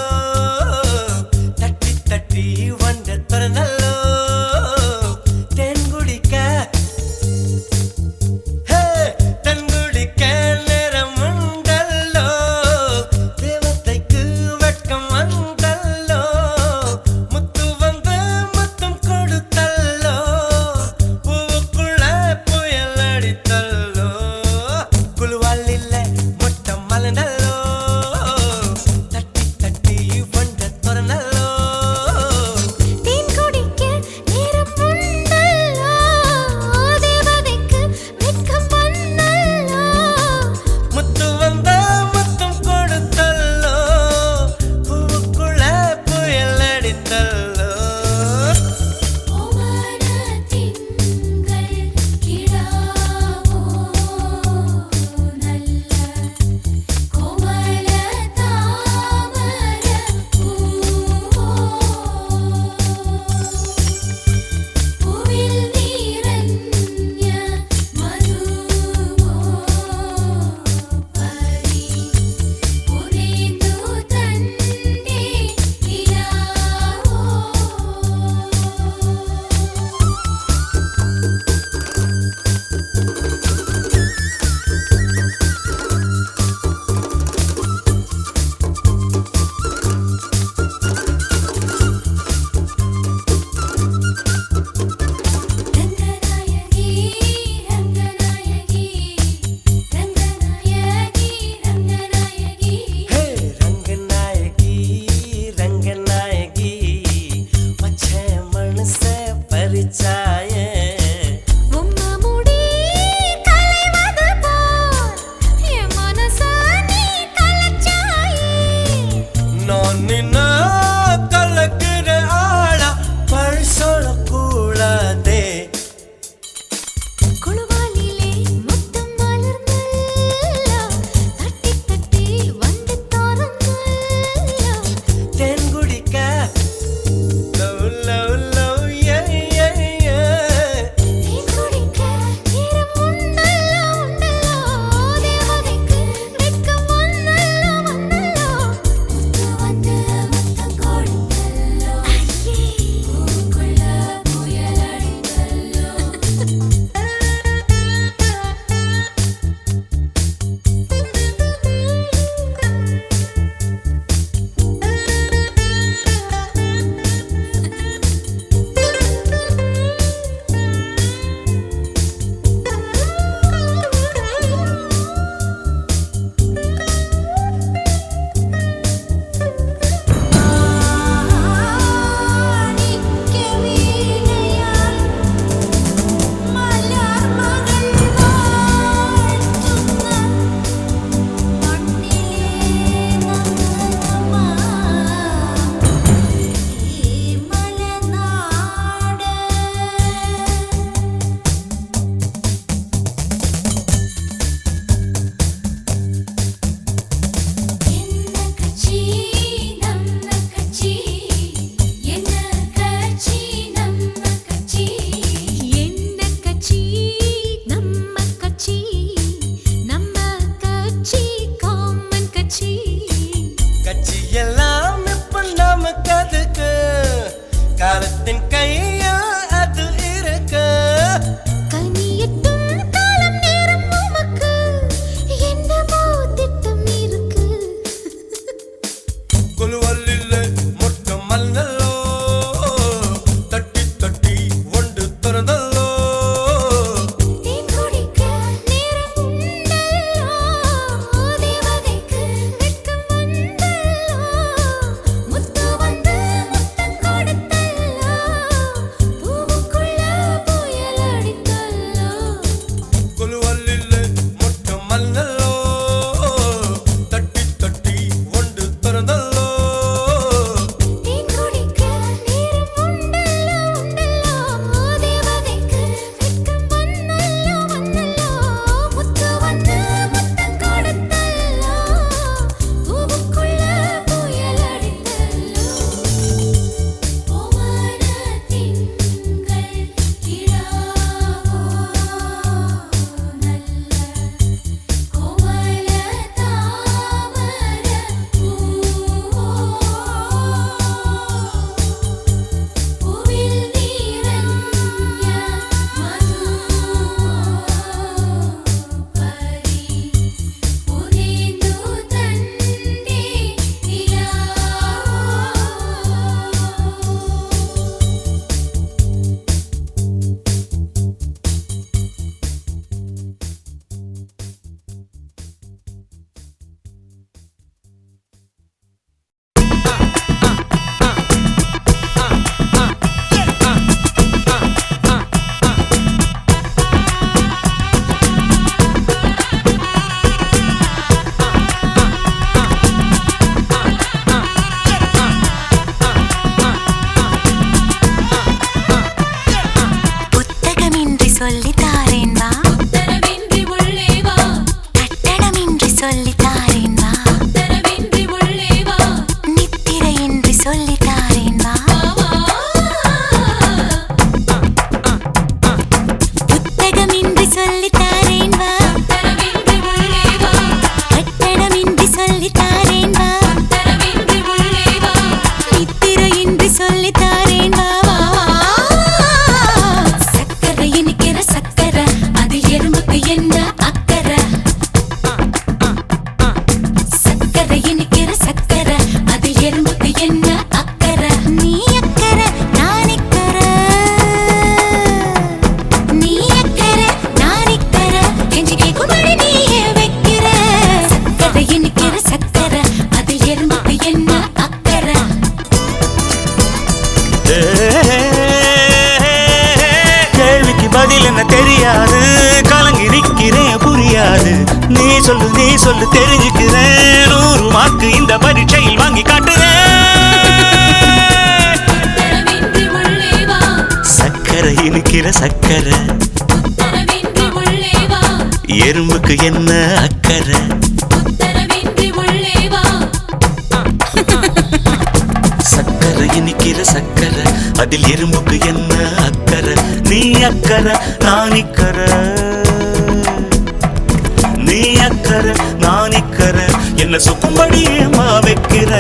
Speaker 6: தட்டி தட்டி வந்த திறந்தல்லோ தென் குடிக்க தென் குடிக்க நேரம் உண்டல்லோ தேவதைக்கு வெட்கம் வந்தல்லோ முத்து வந்து முத்தம் கொடுத்தல்லோ பூவுக்குள்ள புயல் அடித்தல்லோ குலுவாலிலே மொட்டை மலர்ந்தல்லோ தட்டி தட்டி வந்த திறந்தல்லோ
Speaker 3: தேன் குடிக்க நேரம் உண்டல்லோ தேவதைக்கு வெட்கம் வந்தல்லோ
Speaker 6: முத்து வந்த முத்தம் கொடுத்தல்லோ பூவுக்குள்ள புயல் அடித்தல்லோ
Speaker 3: ஓமன திங்கள் கிடாவோ நல்ல சொல்லித்தாரேன் வா உத்தரவின்றி உள்ளே வா நித்திரையின்றி சொல்லித்தாரேன் வா புத்தகமின்றி சொல்லித்தாரேன் வா உத்தரவின்றி உள்ளே வா கட்டணமின்றி சொல்லித்தாரேன் வா உத்தரவின்றி உள்ளே வா நித்திரையின்றி சொல்லித்தாரேன் வா சக்கரை இனிக்கிற சக்கரை அது எறும்புக்கு என்ன அக்கறை சக்கரை இனிக்கிற சக்கரை அது எறும்புக்கு என்ன அக்கறை நீ அக்கறை நான் இக்கறை நீ அக்கறை நான் இக்கறை கெஞ்சி கேக்கும்படி நீயே வைக்கிற சக்கரை இனிக்கிற சக்கரை அது எறும்புக்கு என்ன அக்கறை
Speaker 2: கேள்விக்கு பதில் என்ன தெரியாது கலங்கி நிற்கிறேன் புரியாது நீ சொல்லு தெரிஞ்சுக்கிறேன் 100 மார்க்கு இந்த பரீட்சையில் வாங்கி காட்டுறேன்
Speaker 3: உத்தரவின்றி உள்ளே வா
Speaker 2: சக்கரை இனிக்கிற சக்கரை
Speaker 3: உத்தரவின்றி உள்ளே வா
Speaker 2: எறும்புக்கு என்ன அக்கறை
Speaker 3: உத்தரவின்றி உள்ளே வா
Speaker 2: சக்கரை இனிக்கிற சக்கரை அதில் எறும்புக்கு என்ன அக்கறை நீ அக்கறை நான் இக்கறை நீ அக்கறை நான் இக்கறை என்ன சுக்கும்படி ஏமா வைக்கிற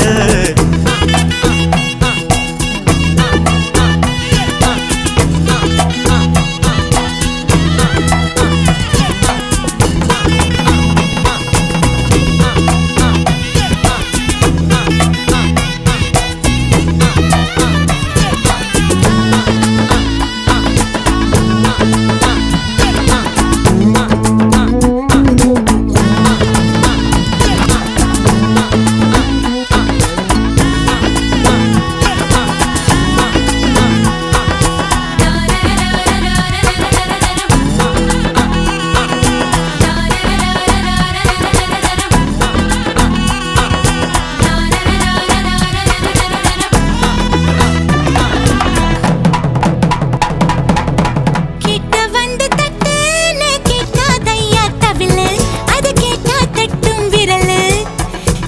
Speaker 3: கிட்ட வந்து தட்டுன்னு கேட்காதையா தவிழு அது கேட்டா தட்டும் விரலு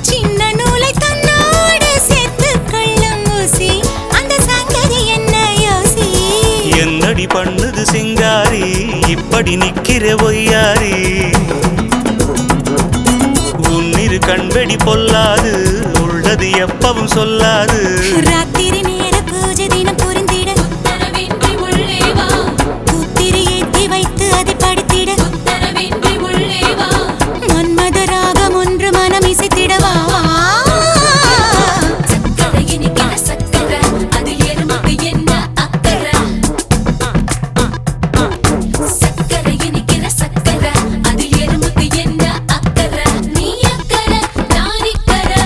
Speaker 3: சின்ன நூலை தன்னோடு சேர்த்து கொள்ளும் ஊசி அந்த சங்கதி என்ன யோசி
Speaker 2: என்னடி பண்ணுது சிங்காரி இப்படி நிக்கிற ஒய்யாரி உன்னிரு கண்வெடி பொல்லாது உள்ளது எப்பவும் சொல்லாது
Speaker 3: ராத்திரி நேர பூஜை தினம் புரிந்திட உத்தரவின்றி உள்ளே வா புத்திரி ஏற்றி வைத்து அதை படித்திட உத்தரவின்றி உள்ளே வா மன்மத ராகம் ஒன்று மனம் இசைத்திடவா சக்கரை இனிக்கிற சக்கரை அது எறும்புக்கு என்ன அக்கறை சக்கரை இனிக்கிற சக்கரை அது எறும்புக்கு என்ன அக்கறை நீ அக்கறை நான் இக்கறை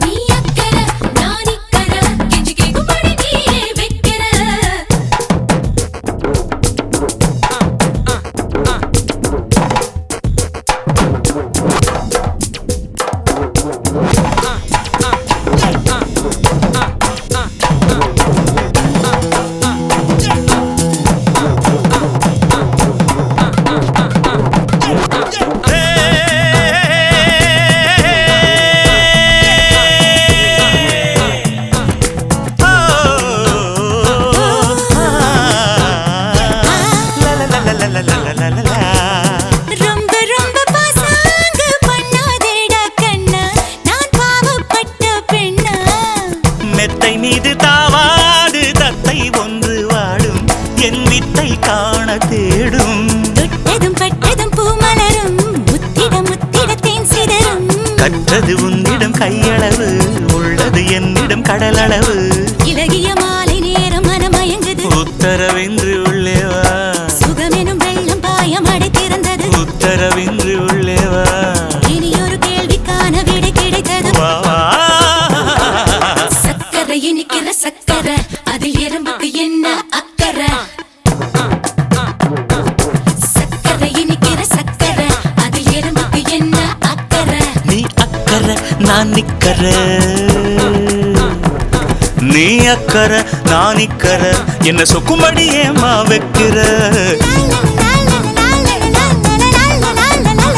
Speaker 3: நீ அக்கறை நான் இக்கறை கெஞ்சி கேக்கும்படி நீயே வைக்கிற ரொம்ப ரொம்ப பாசாங்கு பண்ணாதேடா கண்ணா நான் பாவப்பட்ட பெண்ணா
Speaker 2: மெத்தை மீது தாவாது தத்தை ஒன்று வாடும் என் வித்தை காண தேடும்
Speaker 3: தொட்டதும் பட்டதும் பூமலரும் முத்திட தேன் சிதறும்
Speaker 2: கற்றது உன்னிடம் கையளவு உள்ளது என்னிடம் கடலளவு
Speaker 3: இலகிய மாலை நேரம் மனமயங்குது
Speaker 2: உத்தரவின்றி உள்ளே வா
Speaker 3: சுகமெனும் வெள்ளம் பாயம் அடைத்திருந்தது
Speaker 2: உத்தரவின்றி உள்ளே வா
Speaker 3: இனியொரு கேள்விக்கான விடை கிடைத்தது
Speaker 2: வா, வா.
Speaker 3: சக்கரை இனிக்கிற சக்கரை அதில் எறும்புக்கு என்ன அக்கறை சக்கரை இனிக்கிற சக்கரை அதில் எறும்புக்கு என்ன அக்கறை
Speaker 2: நீ அக்கறை நான் நிக்கறை நீ அக்கறை நான் இக்கறை என்ன சொக்கும்படி ஏமா வைக்கிற
Speaker 3: லா, லா, லா, லா, லா, லா, லா, லா, லா, லா, லா, லா, லா, லா,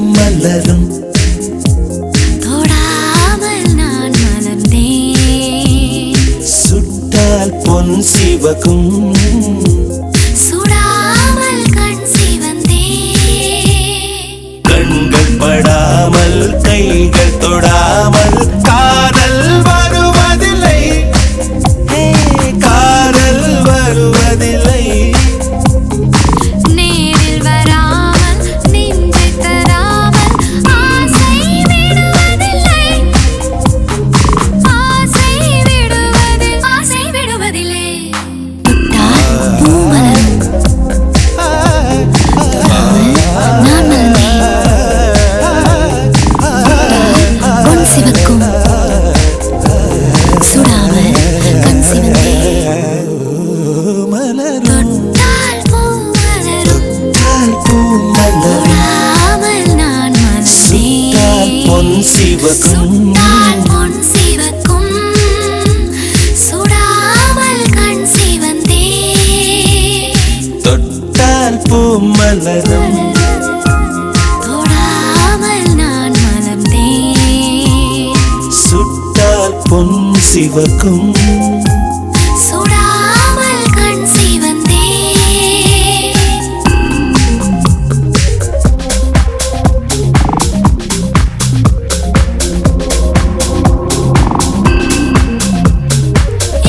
Speaker 4: மலரும்
Speaker 3: தொடாமல் நான் மலர்ந்தேன்
Speaker 4: சுட்டால் பொன் சிவக்கும்
Speaker 3: சுடாமல் கண் சிவந்தேன்
Speaker 4: கண்கள் படாமல் கைகள் தொடாமல் காதல் வருவதில்லை காதல் வருவதில்லை
Speaker 3: நேரில் வராமல் நெஞ்சை தராமல் ஆசை விடுவதில்லை ஆசை விடுவதில்லை தொட்டால் பூ மலரும் நான் மலர்ந்தேன் பொன் சிவக்கும் சுடாமல் கண் சிவந்தேன் தொட்டால் பூ மலரும் தொடாமல் நான் மலர்ந்தேன்
Speaker 4: பொன் சிவக்கும்
Speaker 3: சுட்டால் பொன் சிவக்கும் சுடாமல் கண் சிவந்தேன்
Speaker 4: தொட்டால் பூ மலரும்
Speaker 3: தொடாமல் நான் மலர்ந்தேன்
Speaker 4: சுட்டால் பொன் சிவக்கும்
Speaker 3: சுடாமல் கண் சிவந்தேன்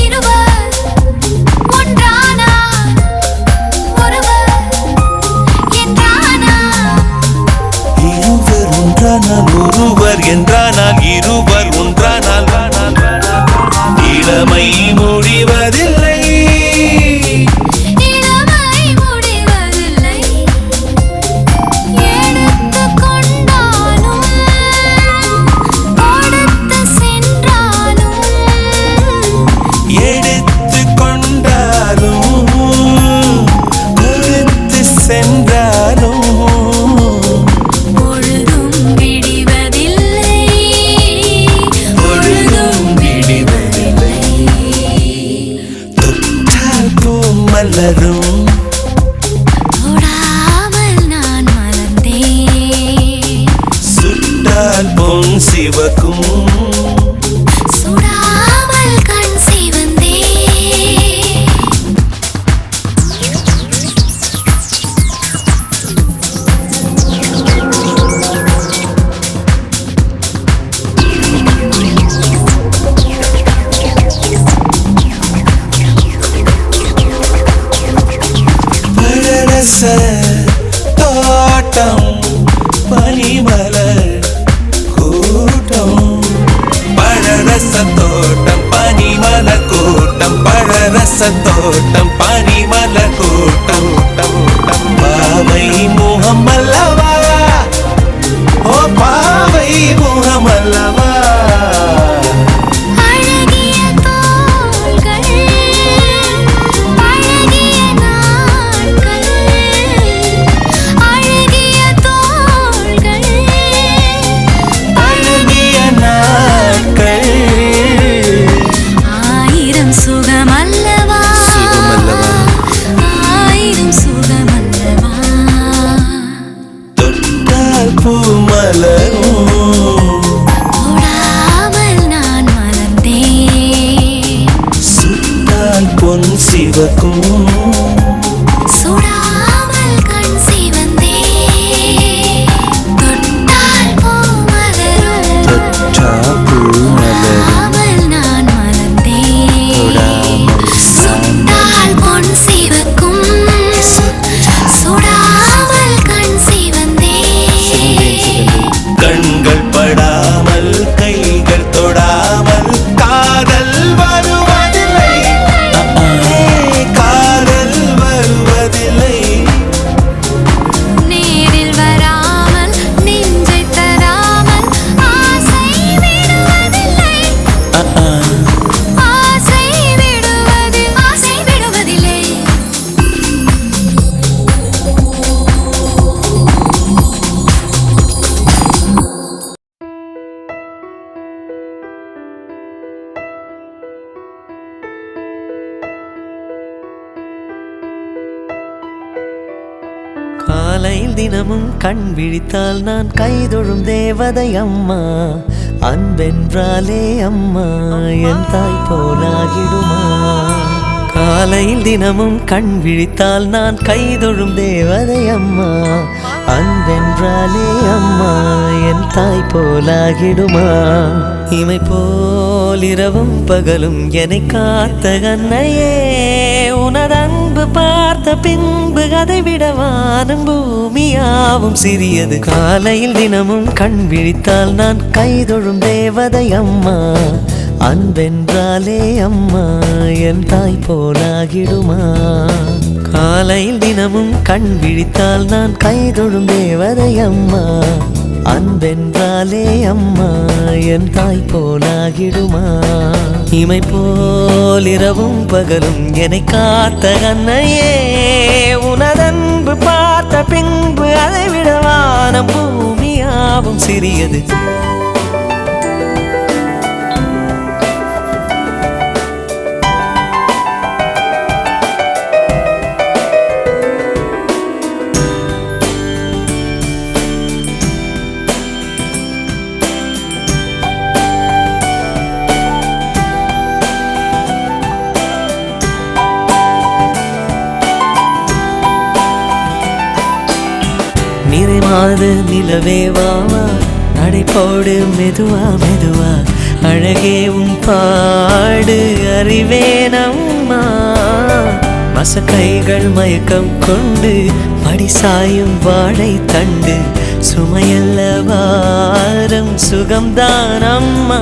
Speaker 3: இருவர் ஒன்றானார் ஒருவர் என்றானார்
Speaker 4: இருவர் ஒன்றானால் ஒருவர் என்றானால் இருவர் ஒன்றானால் இளமை முடிவதில்லை
Speaker 3: இளமை முடிவதில்லை எடுத்துக் கொண்டாலும் கொடுத்து சென்றாலும்
Speaker 4: எடுத்து கொண்டாலும் கொடுத்து சென்றாலும்
Speaker 3: பொழுதும் விடிவதில்லை பொழுதும்
Speaker 4: விடிவதில்லை தொட்டால் பூ மலரும்
Speaker 3: தொடாமல் நான் மலர்ந்தேன்
Speaker 4: சுட்டால் பொன் சிவக்கும்
Speaker 3: சுடாமல் கண் சிவந்தேன்
Speaker 4: பழரச தோட்டம் பனிமலர் கூட்டம் பழரச தோட்டம் பனிமலர் கூட்டம் பழரச தோட்டம் பனிமலர் கூட்டம் பாவை முகம் அல்லவா ஓ பாவை முகம் அல்லவா
Speaker 3: அழகிய தோள்கள் அழகிய நாட்கள் அழகிய தோள்கள்
Speaker 4: அழகிய நாட்கள்
Speaker 3: ஆயிரம் சுகமல்லவா
Speaker 4: சுகமல்லவா.
Speaker 3: ஆயிரம் சுகமல்லவா
Speaker 4: தொட்டால் பூ மலரும்
Speaker 3: தொடாமல் நான் மலர்ந்தேன்
Speaker 4: சுட்டால் பொன் சிவக்கும்
Speaker 3: சுடாமல் கண் சிவந்தேன் தொட்டால் பூ மலரும்
Speaker 4: தொட்டா பூ மலரும்
Speaker 3: தொடாமல் நான் மலர்ந்தேன்
Speaker 4: தொடாமல்
Speaker 3: சுட்டால் பொன் சிவக்கும் சுடாமல் கண் சிவந்தேன்
Speaker 4: காலையில் தினமும் கண் விழித்தால் நான் கைதொழும் தேவதை அம்மா அன்பென்றாலே அம்மா என் தாய் போலாகிடுமா காலையில் தினமும் கண் விழித்தால் நான் கைதொழும் தேவதை அம்மா அன்பென்றாலே அம்மா என் தாய் போலாகிடுமா இமை போல் இரவும் பகலும் என்னை காத்த கண்ணையே உனதன்பு பார்த்த பின்பு அதை விட வானம் பூமியாவும் சிறியது காலையில் தினமும் கண் விழித்தால் நான் கைதொழும் தேவதை அம்மா அன்பென்றாலே அம்மா என் தாய் போலாகிடுமா காலையில் தினமும் கண் விழித்தால் நான் கைதொழும் தேவதை அம்மா அன்பென்றாலே அம்மா என் தாய் போலாகிடுமா இமை போல் இரவும் பகலும் என்னை காத்த கண்ணையே உனதன்பு பார்த்த பின்பு அதை விட வானம் பூமியாவும் சிறியது நிறைமாத நிலவே வாவா நடைபோடு மெதுவா மெதுவா அழகே உன் பாடு அறிவேனம்மா மசக்கைகள் மயக்கம் கொண்டு படிசாயும் வாழை தண்டு சுமையல்ல வாரம் சுகம்தான் அம்மா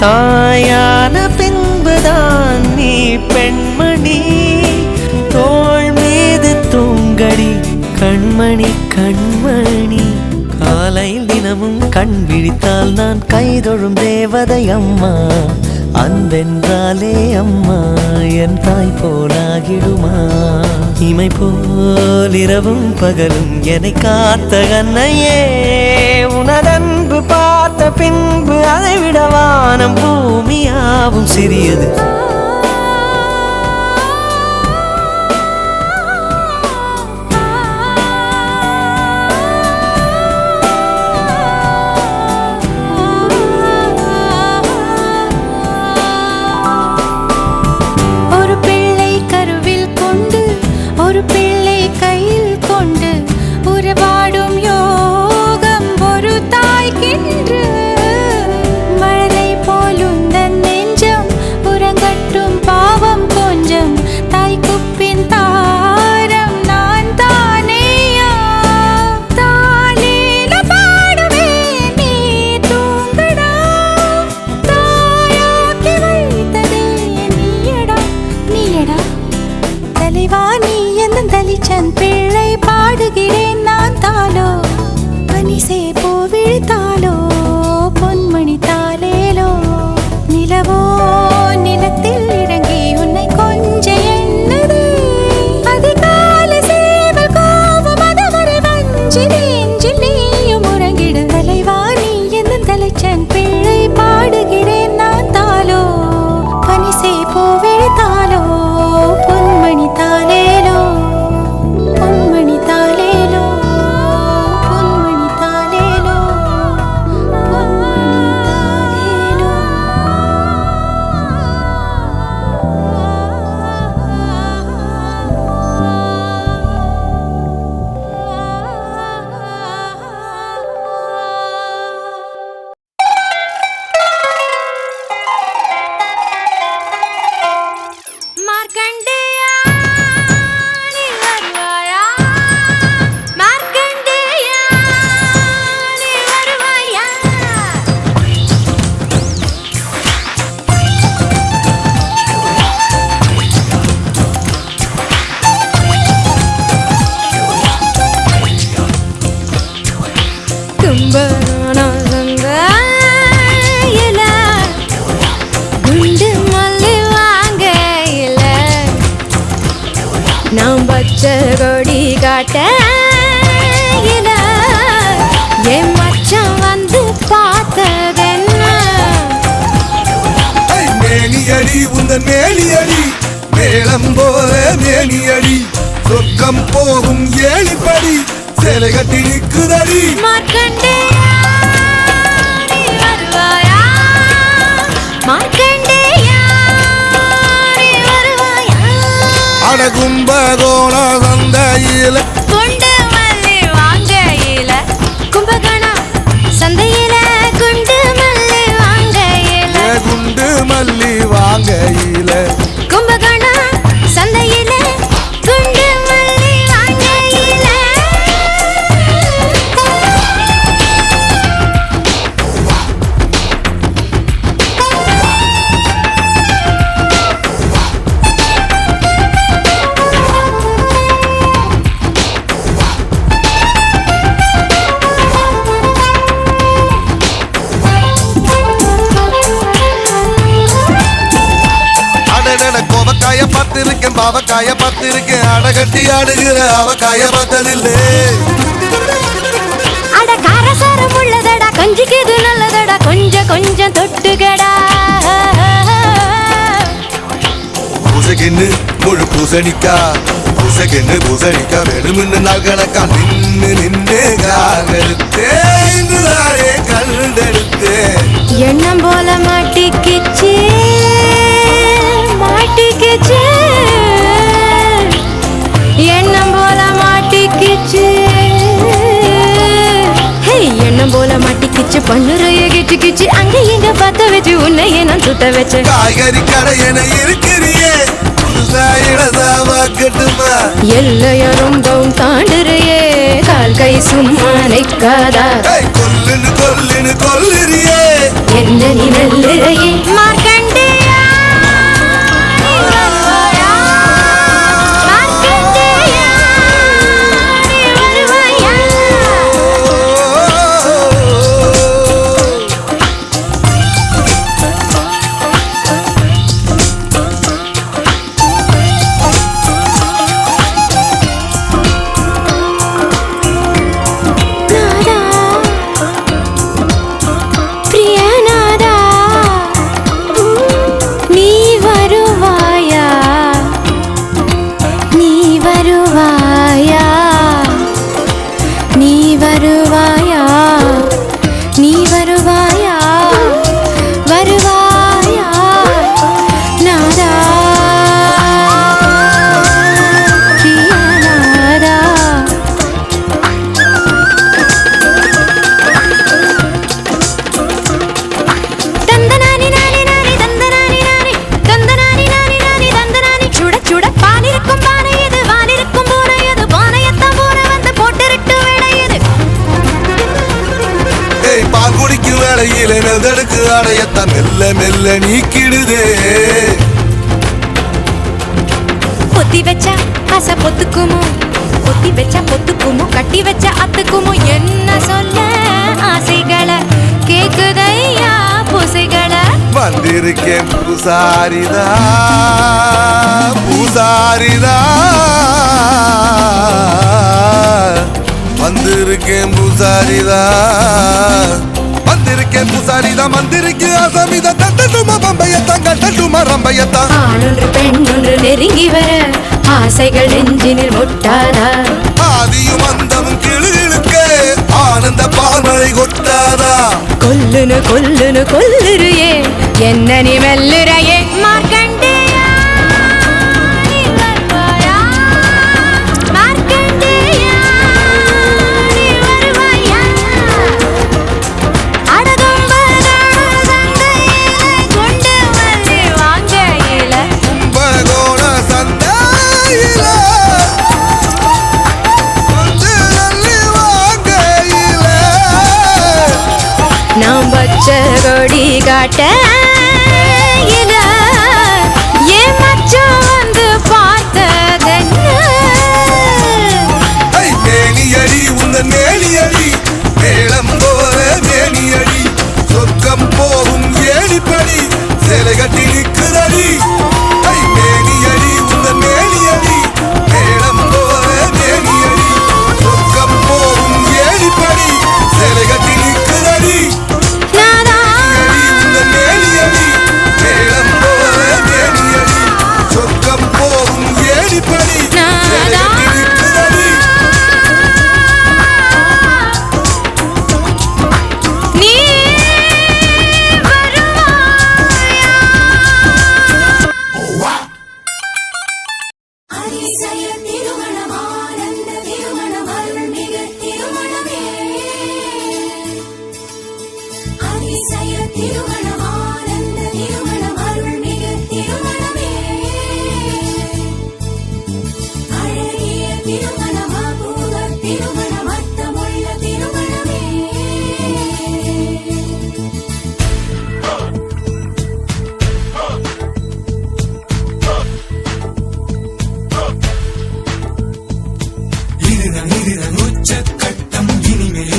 Speaker 4: தாயான பின்புதான் நீ பெண்மணி தோள் மீது தூங்கடி கண்மணி கண்மணி காலையில் தினமும் கண் விழித்தால் நான் கைதொழும் தேவதை அம்மா அன்பென்றாலே அம்மா என் தாய் போலாகிடுமா இமை போல் இரவும் பகலும் என்னை காத்த கண்ணையே உனதன்பு பார்த்த பின்பு அதை விட வானம் பூமியாவும் சிறியது
Speaker 3: ஒரு பிள்ளை கையில் கொண்டு உறவாடும் யோகம் ஒரு தாய்க்கின்று மழலை போலுந்தன் நெஞ்சம் உறங்கட்டும் பாவம் கொஞ்சம் தாய்க்குப்பின் தாரம் நான் தானேயா தாலேல பாடுவே நீ தூங்கடா தாயாக்கி வைத்ததே நீயடா நீயடா தலைவா நீ தலிச்சன் பிள்ளை பாடுகிறேன் நான் தாலோ பனிசே போ விழித்தாலோ பொன்மணி தாலேலோ நிலவோ நிலத்தில் இறங்கி உன்னை கொஞ்ச எண்ணது அதிகால சேவல் கோவம் அதுவரை வஞ்சி நெஞ்சில் நீயும் உறங்கிடு தலைவா நீ என்ன தலிச்சன் பிள்ளை பாடுகிறேன் நான் தாலோ பனிசே போ விழித்தாலோ பொன்மணி தாலேலோ பொன்மணி தாலேலோ பொன்மணி தாலேலோ பொன்மணி தாலேலோ மார்க்கண்டேயா நீ வருவாயா மார்க்கண்டேயா நீ வருவாயா கும்பகோண சந்தையில குண்டு மல்லி வாங்கையில நான் பச்சை கொடி காட்டையில என் மச்சான் வந்து பார்த்ததென்ன
Speaker 7: மேனியடி உந்தன் மேனியடி மேளம் போல மேனியடி சொர்க்கம் போகும் ஏழிப்படி சேலை கட்டி நிக்குதடி
Speaker 3: மார்க்கண்டேயா நீ வருவாயா மார்க்கண்டேயா நீ வருவாயா
Speaker 7: அட கும்பகோண சந்தையில
Speaker 3: குண்டு மல்லி வாங்கையில கும்பகோணா சந்தையில குண்டு மல்லி வாங்கையில
Speaker 7: குண்டு மல்லி வாங்கையில
Speaker 3: கும்பகோணா சந்தையில குண்டு மல்லி வாங்கையில
Speaker 7: அடடட கோவக்காய பார்த்திருக்கேன் பாவக்காய பார்த்திருக்கேன் அடகட்டி ஆடுகிற அவக்காய பார்த்ததில்லை
Speaker 3: அட காரசாரம் உள்ளதடா கஞ்சிக்கு இது நல்லதடா கொஞ்சம் கொஞ்சம் தொட்டுகடா
Speaker 7: பூசகின்னு முழு பூசணிக்கா பூசணிக்கா வெறுமின்னு நாள் கணக்கா நின்னு காகெடுத்தேன் கண்டெடுத்தேன்
Speaker 3: எண்ணம் போல மாட்டிக்கிச்சு மாட்டிக்கிச்சு எண்ணம் போல மாட்டிக்கிச்சு எண்ணம் போல மாட்டிக்கிச்சு பண்ணுறைய கிச்சு கிச்சு அங்க எங்க பார்த்த வச்சு உன்னையே நான் சுட்ட வச்சேன்
Speaker 7: காய்கறி கடை என இருக்கிறியே புதுசா இடதா வாக்கட்டுமா
Speaker 3: எல்லைய ரொம்பவும் தாண்டுறையே கால் கை சும்மா நிற்காதா
Speaker 7: கொல்லுன்னு கொல்லுறியே
Speaker 3: என்ன நீ நல்லறையே மார்க்கண்டேயா நீ வருவாயா மார்க்கண்டேயா நீ வருவாயா நாதா பிரியநாதா நீ வருவாயா நீ வருவாயா நீ வருவாயா நீ வருவாயா வருவாயா நாதா பிரியநாதா தந்தனானி நானி நானி தந்தனானி நானி தந்தனானி நானி நானி தந்தனானி சுட சுட பானிருக்கும் பானை இது வானிருக்கும் பூனை இது பானையத்தான் பூனை வந்து போட்டுருட்டு விடையுது
Speaker 7: பால் குடிக்கும் வேளையில நெதடுக்கு அடையத்தான் மெல்ல நீக்கிடுதே
Speaker 3: பொத்தி வச்சா ஆசை பொத்துக்குமோ பொத்தி வச்சா பொத்துக்குமோ கட்டி வச்ச அத்துக்குமோ என்ன சொல்ல ஆசைகளை கேக்குதையா பூசைகளை
Speaker 7: வந்திருக்கேன் பூசாரிதா வந்திருக்கேன் பூசாரிதா மந்திருக்கு அசமித தட்டட்டுமா பம்பையத்தான் கட்டட்டுமா ரம்பையத்தான்
Speaker 3: ஆணொன்று பெண்ணொன்று நெருங்கி வர ஆசைகள் நெஞ்சினில் முட்டாதா
Speaker 7: ஆதியும் அந்தமும் கிளுகிழுக்க ஆனந்த பால்மழை கொட்டாதா
Speaker 3: கொல்லுறியே என்ன நீ மெல்லுறையே மார்க்கண்டேயா நீ வருவாயா மார்க்கண்டேயா நீ வருவாயா கொண்டு வந்து வாங்கையில
Speaker 7: கும்பகோண சந்தையில வந்து நல்லி வாங்கையில
Speaker 3: நாம் பச்ச கொடி காட்ட ஏன் மச்சம் வந்து பார்த்ததென்ன
Speaker 7: மேனியடி உந்தன் மேனியடி மேளம் போல மேனியடி சொர்க்கம் போகும் ஏடிப்படி சேலை கட்டி நிற்குதடி மேனியடி உந்தன் மேனியடி மேளம் போல மேனியடி சொர்க்கம் போகும் ஏடிப்படி சேலை கட்டி நிற்குதடி
Speaker 3: நாதா
Speaker 7: உந்தன் மேனியடி
Speaker 3: திருமணம் ஆனந்த திருமணம் அருள்மிகு திருமணமே அழகிய திருமணம் அபூர்வ திருமணம் அர்த்தமுள்ள திருமணமே
Speaker 6: இதுதான் உச்சக்கட்டம் இனிமேல்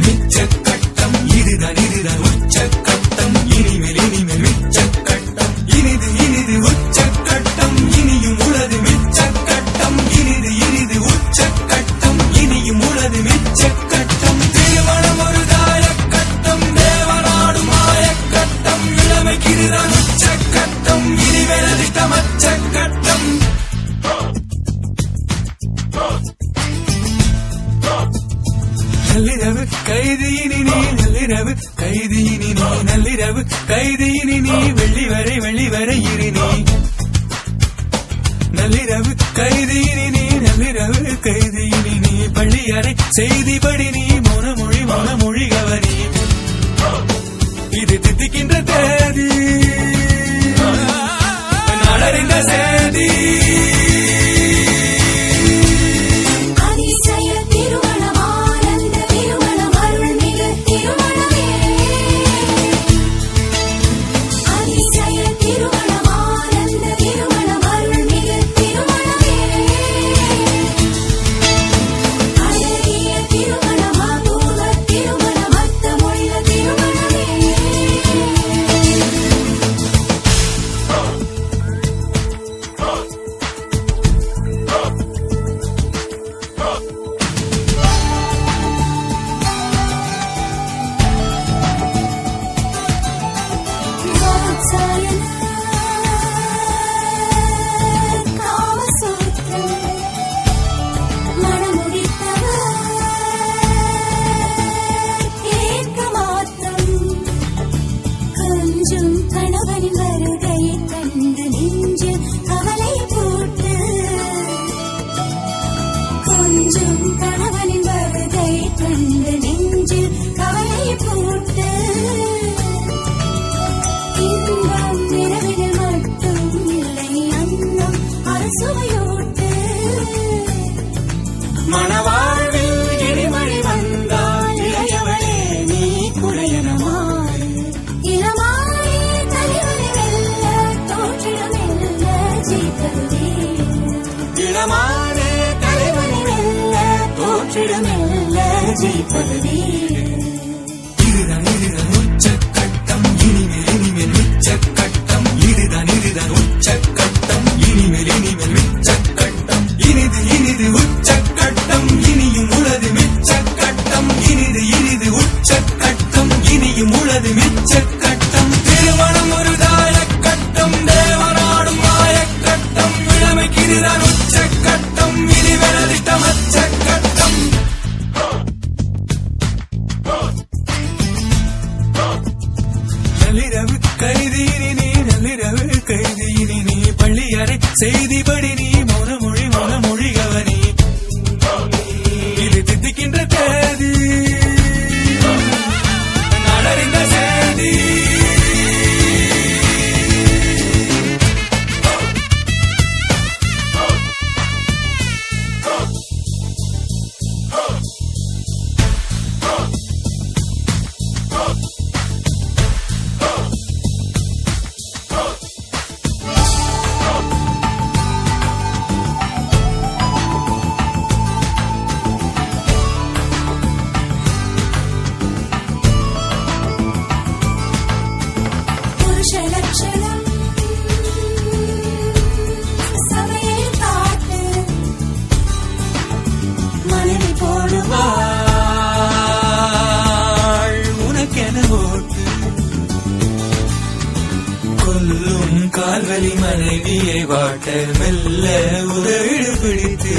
Speaker 6: மிச்சக்கட்டம் இதுதான் உச்சக்கட்டம் இனிமேல் மிச்சக்கட்டம் இனிது உச்சக்கட்டம் இனியும் உளது மிச்சக்கட்டம் இனிது உச்சக்கட்டம் இனியும் உளது மிச்சக்கட்டம் திருமணம் ஒரு தாயக்கட்டம் தேவனாடும் மாயக்கட்டம் இளமைக்குதான் உச்சக்கட்டம் இனிமேல் திட்டமச்சக்கட்டம் நள்ளிரவு கைதியினி நீ நள்ளிரவு கைதியினி நீ நள்ளிரவு கைதியினி நீ வெள்ளி வரை இரு நீ நள்ளிரவு கைதியினி நீ நள்ளிரவு கைதியினி நீ பள்ளியறை செய்திபடி நீ மொழி கவனி இது தித்திக்கின்ற தேதி நாடறிந்த சேதி
Speaker 3: அதிசய திருமணம் ஆனந்த திருமணம் அருள்மிகு திருமணமே அதிசய திருமணம் ஆனந்த திருமணம் அருள்மிகு திருமணமே அழகிய திருமணம் அபூர்வ திருமணம் அர்த்தமுள்ள திருமணமே கணவனின் வருகையை கண்டு நெஞ்சில் கவலை போட்டு கொஞ்சம் கணவனின் வருகையை கண்டு நெஞ்சில் கவலை போட்டு இன்பம் நிறவினில் மட்டும் இல்லை அன்னம் அரசுவையோட்டு
Speaker 6: மணவாழ்வில் இனிமழி வந்தால் இளையவளே நீ குடையனமாறு
Speaker 3: இளமாறி தலைவனை வெல்ல தோற்றிடமெல்ல ஜெயிப்பதுவே
Speaker 6: இளமானே தலைவனை வெல்ல தோற்றிடமெல்ல ஜெயிப்பதுவே இதுதான் உச்சக்கட்டம் இனிமேல் மிச்சக்கட்டம் இதுதான் உச்சக்கட்டம் இனிமேல் மிச்சக்கட்டம் இனிது உச்சக்கட்டம் இனியும் உளது மிச்சக்கட்டம் இனிது உச்சக்கட்டம் இனியும் உளது மிச்சக்கட்டம் திருமணம் ஒரு தாயக்கட்டம் தேவனாடும் மாயக்கட்டம் இளமைக்குதான் உச்சக்கட்டம் இனி வெளதிட்டமச்சக்கட்டம் நள்ளிரவு கைதியினி நீ பள்ளியறை செய்திபடி நீ மொழி கவனி இது தித்திக்கின்ற தேதி நாடறிந்த சேதி
Speaker 3: புருஷ லட்சணம் சமையல் காட்டு மனைவி போடுவாள்
Speaker 6: உனக்கென ஓட்டு கொல்லும் கால்வலி மனைவியை வாட்ட மெல்ல உதவிடு பிடித்து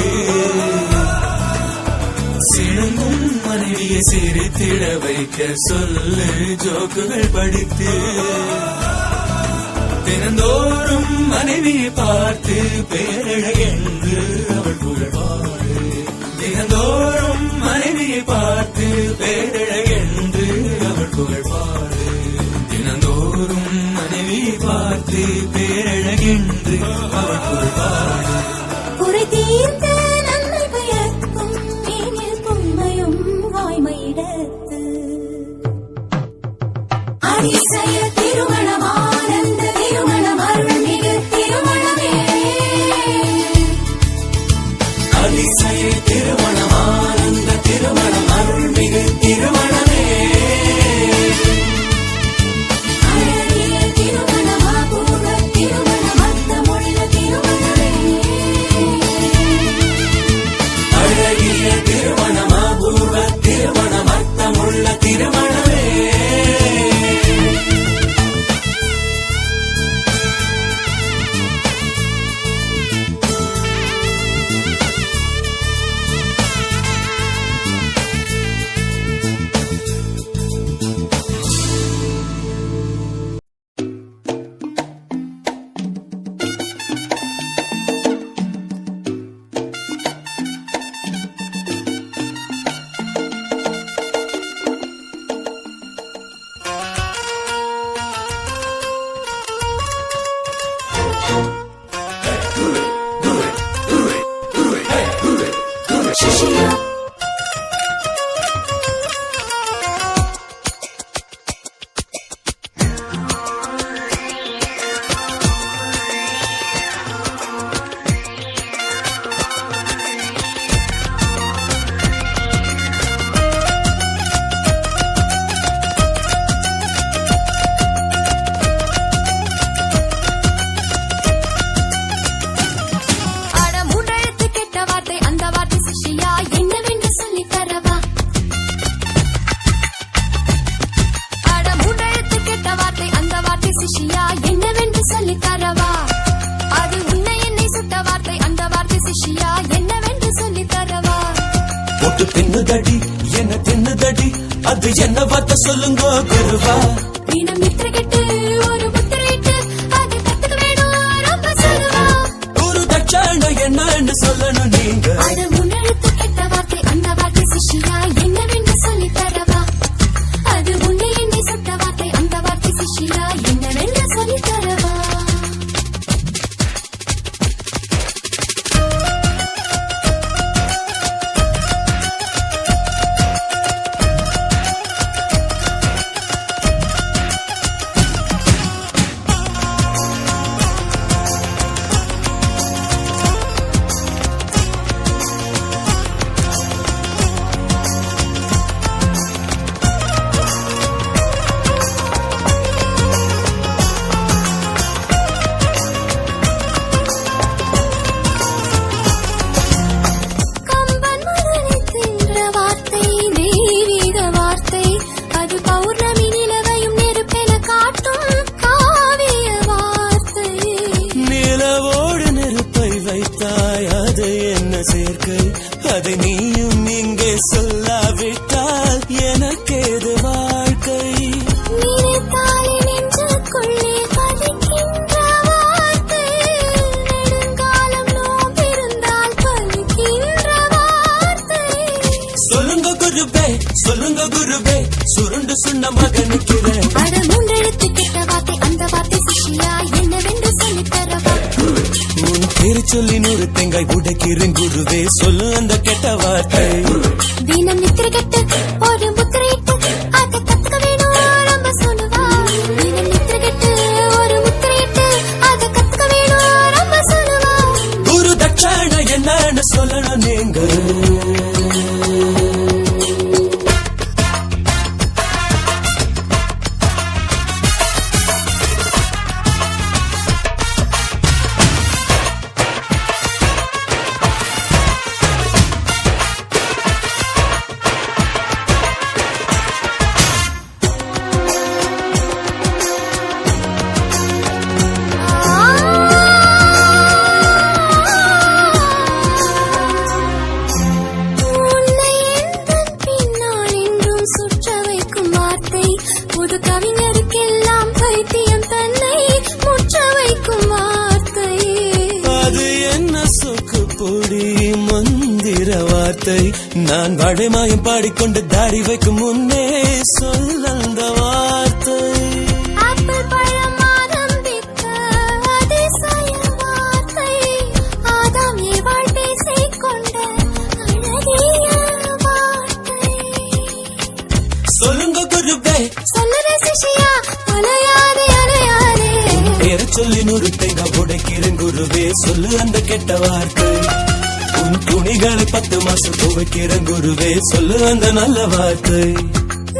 Speaker 6: சிணுங்கும் மனைவியை சிரித்திட வைக்க சொல்லு ஜோக்குகள் படித்து தினந்தோறும் மனைவியை பார்த்து பேரழகென்று அவள் புகழ்வாடு தினந்தோறும் மனைவியை பார்த்து பேரழகென்று அவள் புகழ்வாடு தினந்தோறும் பார்த்து பேரழகென்று அவள் புகழ்பாடு.
Speaker 3: குறை தீர்த்த நன்மை பயக்கும் மேனில் பொன்மையும் வாய்மையிடத்து அதிசய திருமணம் ஆனந்த திருமணம் அருள்மிகு திருமணமே
Speaker 6: அதிசய திருமணம் ஆனந்த திருமணம் அருள்மிகு திருமணமே
Speaker 3: அழகிய திருமணம் அபூர்வ திருமணம் அர்த்தமுள்ள திருமணமே
Speaker 6: அழகிய திருமணம் அபூர்வ திருமணம் அர்த்தமுள்ள திருமணமே. போட்டு தின்னுதடி என்ன தின்னுதடி அது என்ன வார்த்தை சொல்லுங்க குருவா.
Speaker 3: தினம் நித்திர கெட்டு ஒரு முத்திரையிட்டு அது கத்துக்க வேணும் ரொம்ப சொல்லுவா
Speaker 6: ஒரு தட்சாணம் என்னன்னு சொல்லணும் நீங்க.
Speaker 3: அது முன்னெழுத்து கெட்ட வார்த்தை அந்த வார்த்தை சிஷ்யா என்னவென்று சொல்லி தரவா அது உன்னை என்னை சுட்ட வார்த்தை அந்த வார்த்தை சிஷ்யா என்னவென்று சொல்லி தரவா
Speaker 6: சேர்க்கை அதை நீயும் இங்கே சொல்லாவிட்டால் எனக்கேது வாழ்க்கை.
Speaker 3: நினைத்தாலே நெஞ்சுக்குள்ளே பதிக்கின்ற வார்த்தை நெடுங்காலம் நோம்பிருந்தால் பலிக்கின்ற வார்த்தை.
Speaker 6: சொல்லுங்க குருவே சுருண்டு சுண்ண மகனுக்கிறேன்.
Speaker 3: அட மூன்றெழுத்து கெட்ட வார்த்தை அந்த வார்த்தை சிஷ்யா என்னவென்று சொல்லித் தரவா
Speaker 6: உன் பேரு சொல்லி 100 தேங்காய் உடைக்கிறேன் குருவே சொல்லு அந்த கெட்ட வார்த்தை.
Speaker 3: தினம் நித்திர கெட்டு ஒரு முத்திரையிட்டு அதை கத்துக்க வேணும் ரொம்ப சொல்லுவா தினம் நித்திர கெட்டு ஒரு முத்திரையிட்டு அதை கத்துக்க வேணும் ரொம்ப சொல்லுவா
Speaker 6: ஒரு தட்சாணம் என்னன்னு சொல்லணும் நீங்க. நான் வடைமாயம் பாடிக்கொண்டு தாடி வைக்கும் முன்னே சொல்ல அந்த வார்த்தை.
Speaker 3: ஆப்பிள் பழம் ஆரம்பிக்க
Speaker 6: குருவே
Speaker 3: சொல்லுற சிஷ்யா அலையாதே அலையாதே
Speaker 6: பேர சொல்லி நூறு தேங்காய் உடைக்கிறேன் குருவே சொல்லு அந்த கெட்ட வார்த்தை உன் துணிகளை 10 மாசம் துவைக்கிறேன் குருவே சொல்லு அந்த நல்ல வார்த்தை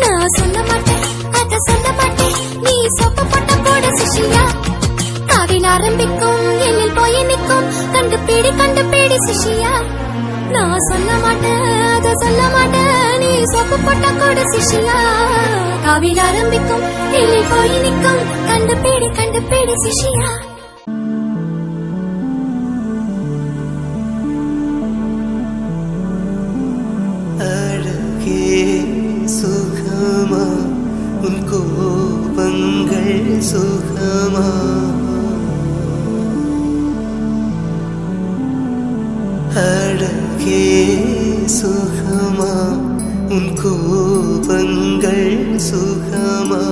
Speaker 3: நான் சொல்ல மாட்டேன் அத சொல்ல மாட்டேன் நீ சொப்ப போட்ட போட சிஷ்யா காவில் ஆரம்பிக்கும் எண்ணில் போய் நிற்கும் கண்டுபிடி சிஷ்யா நான் சொல்ல மாட்டேன் அத சொல்ல மாட்டேன் நீ சொப்ப போட்ட போட சிஷ்யா காவில் ஆரம்பிக்கும் எண்ணில் போய் நிற்கும் கண்டுபிடி சிஷ்யா
Speaker 4: அழகே சுகமா உன் கோபங்கள் சுகமா அழகே சுகமா உன் கோபங்கள் சுகமா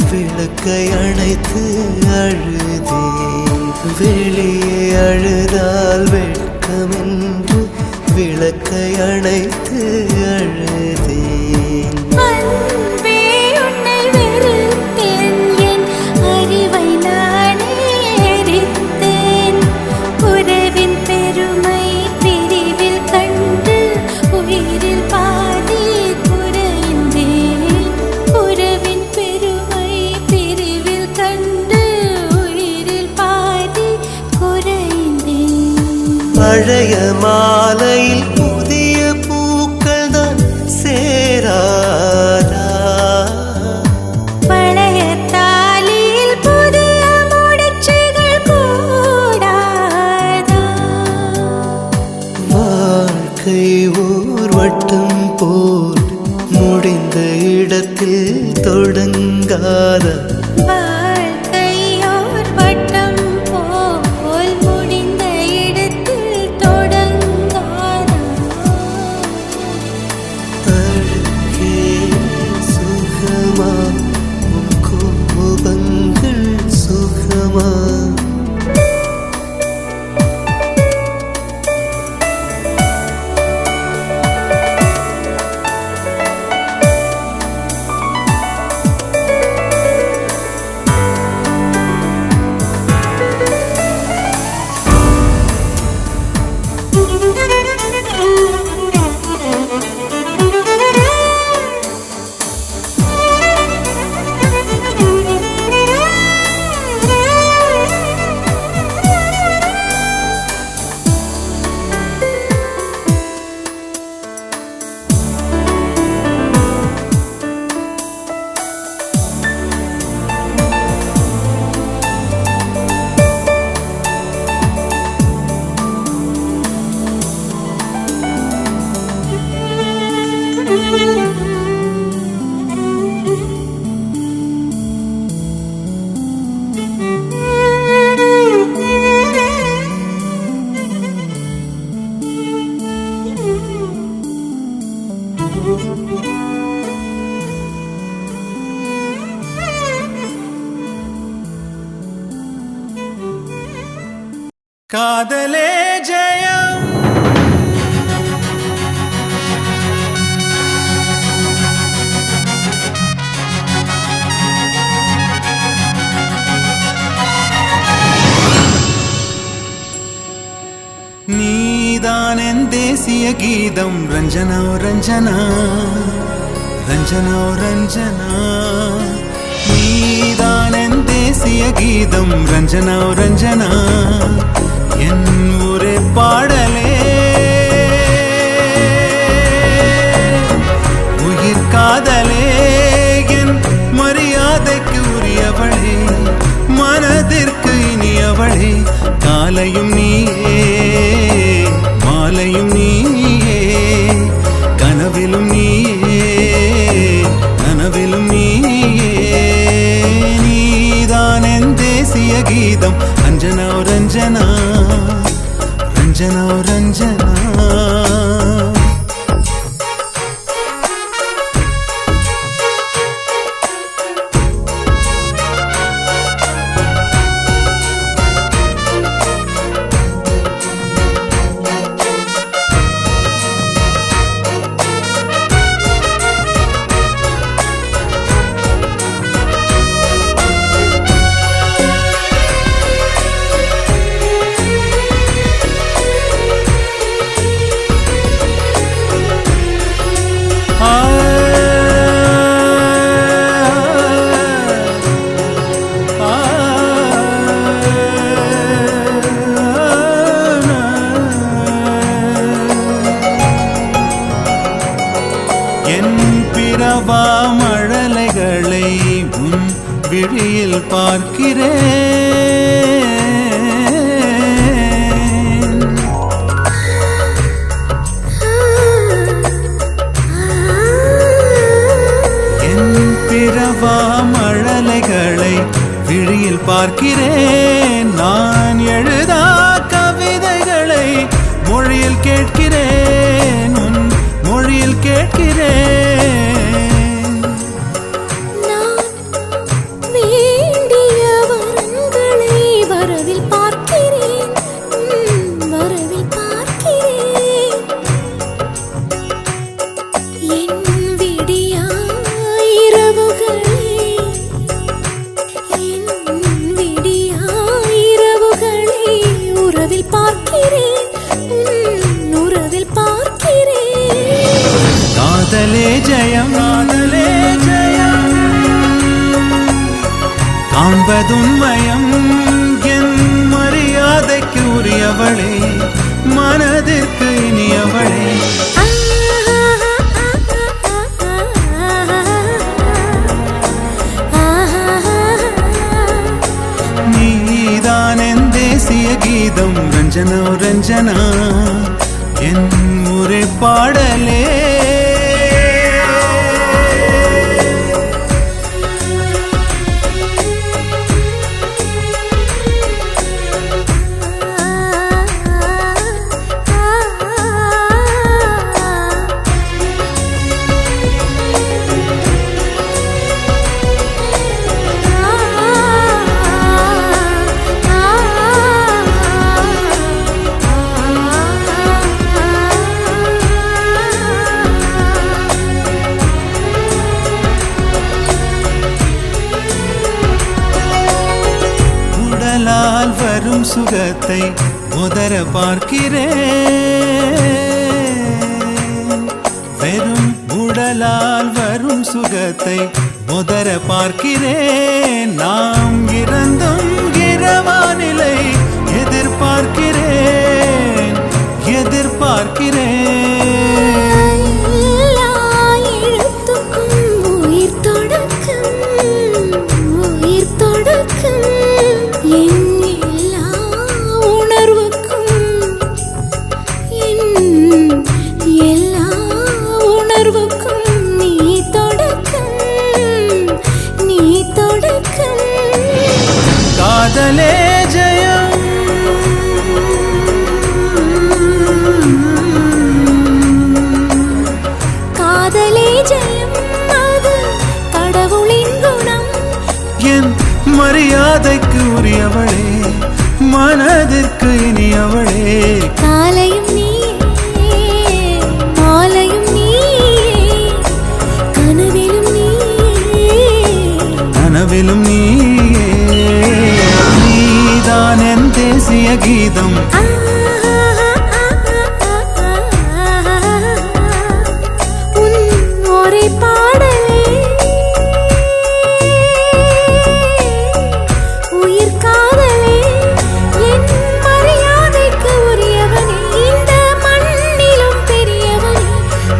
Speaker 4: விளக்கை அணைத்து அழுதேன் வெளியே அழுதால் வெட்கமென்று விளக்கை அணைத்து அழுதேன்
Speaker 3: அன்பே உன்னை வெறுத்தேன் என் அறிவை நானே எரித்தேன் உறவின் பெருமை பிரிவில் கண்டு உயிரில் பாதி குறைந்தேன் உறவின் பெருமை பிரிவில் கண்டு உயிரில் பாதி குறைந்தேன்
Speaker 4: பழைய மாலையில் புதிய பூக்கள் தான் சேராதா
Speaker 3: பழைய தாலியில் புதிய முடிச்சுகள் கூடாதா
Speaker 4: வாழ்க்கை ஓர் வட்டம் போல் முடிந்த இடத்தில் தொடங்காதா
Speaker 3: வாழ்க்கையோர் வட்டம் போல் முடிந்த இடத்தில் தொடங்காதா
Speaker 7: காதலே ஜெயம். நீதான் என் தேசிய கீதம் ரஞ்சனா ரஞ்சனா ரஞ்சனா ரஞ்சனா. நீதான் என் தேசிய கீதம் ரஞ்சனா ரஞ்சனா. என் ஒரே பாடலே உயிர் காதலே என் மரியாதைக்கு உரியவளே மனதிற்கு இனியவளே. காலையும் நீயே மாலையும் நீயே கனவிலும் நீயே நனவிலும் நீயே. நீதான் என் தேசிய கீதம் ரஞ்சனா ரஞ்சனா ரஞ்சனா ரஞ்சனா. மழலைகளை உன் விழியில் பார்க்கிறேன். என் பிறவா மழலைகளை விழியில் பார்க்கிறேன். நான் எழுதா கவிதைகளை மொழியில் கேட்கிறேன் உன் மொழியில் கேட்கிறேன். காதலே ஜெயம் காதலே ஜெயம் காண்பதுண்மயம் என் மரியாதைக்கு உரியவளே மனதிற்கு இனியவளே. நீதான் என் தேசிய கீதம் ரஞ்சனா ரஞ்சனா. என் ஒரே பாடலே வரும் சுகத்தை உதர பார்க்கிறேன். வெறும் உடலால் வரும் சுகத்தை உதர பார்க்கிறேன். நாம் இறந்தும் இரவானிலை எதிர்பார்க்கிறேன் எதிர்பார்க்கிறேன். காதலே ஜெயம்
Speaker 3: காதலே ஜெயம் அது கடவுளின் குணம்.
Speaker 7: என் மரியாதைக்கு உரியவளே மனதிற்கு இனி
Speaker 8: கீதம்
Speaker 3: ஒரே பாடலே உயிர் காதலே என் மரியாதைக்கு உரியவனே இந்த மண்ணிலும் பெரியவனே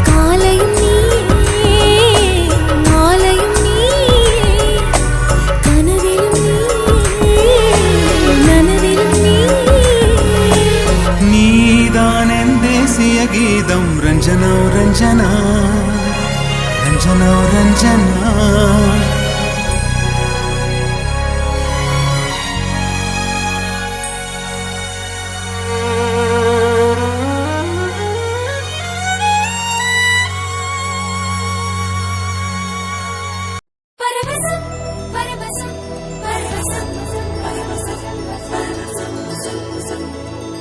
Speaker 3: காலையும் நீயே மாலையும் நீயே கனவிலும் நீயே நனவிலும் நீயே
Speaker 8: நீதான் என் தேசிய கீதம் ரஞ்சனா ரஞ்சனா ரஞ்சனா ரஞ்சனா
Speaker 3: பரவசம் பரவசம் பரவசம் பரவசம் பரவசம்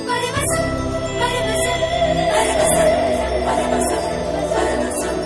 Speaker 3: பரவசம் பரவசம் பரவசம் பரவசம்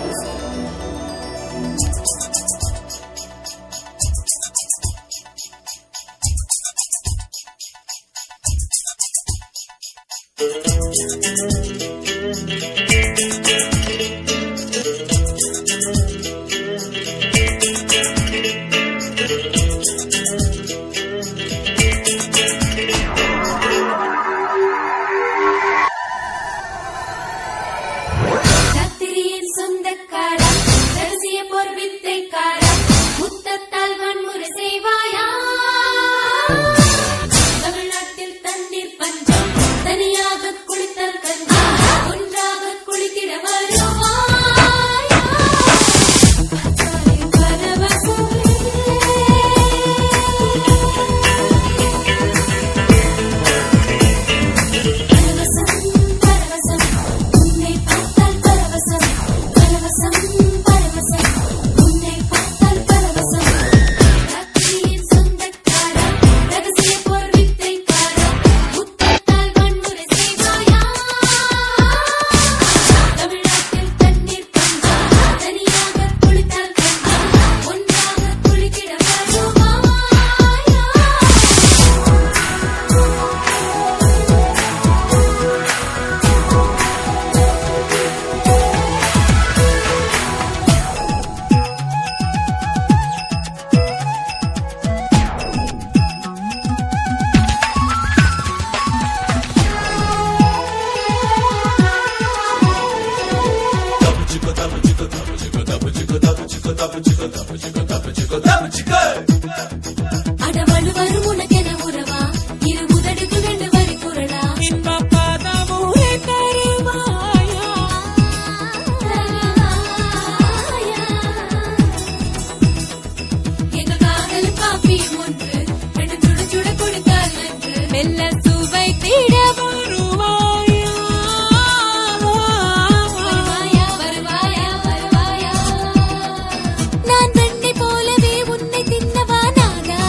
Speaker 3: ராத்திரியின் சொந்தக்காரா ரகசிய போர் வித்தைக்காரா முத்தத்தால் வன்முறை செய்வாயா தமிழ்நாட்டில் தண்ணீர் பஞ்சம் தனியாக குளித்தல் கஞ்சம் ஒன்றாக குளித்திட வருவாயா பரவசம் பரவசம் பரவசம் உன்னை பார்த்தால் பரவசம் பரவசம் பரவசம் உன்னை பார்த்தால் பரவசம் ராத்திரியின் சொந்தக்காரா ரகசிய போர் வித்தைக்காரா முத்தத்தால் வன்முறை செய்வாயா தமிழ்நாட்டில் தண்ணீர் பஞ்சம் தனியாக குளித்தால் கஞ்சம் ஒன்றாக குளித்திட வருவாயா அடவழு வரும் உனக்கென உறவா இரு முதடுக்கு ரெண்டு வரி குரலா எங்க காதல் காப்பியும் ஒன்று ரெண்டு சுட சுட கொடுத்தால் நன்று மெல்ல சுவை தீட வருவாயா வருவாயா வருவாயா வருவாயா நான் வெண்ணை போலவே உன்னை தின்னவா நானா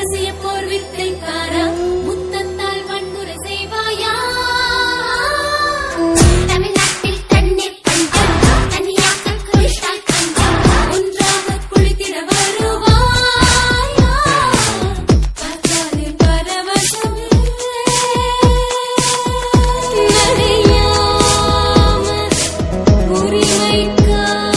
Speaker 3: ரகசிய போர் வித்தைக்காரா முத்தத்தால் வன்முறை செய்வாயா தமிழ்நாட்டில் தண்ணீர் பஞ்சம் தனியாக குளித்தால் பஞ்சம் ஒன்றாக குளித்திட வருவாயா பார்த்தாலே பரவசமே நடையாமல் உரிமைக்காரா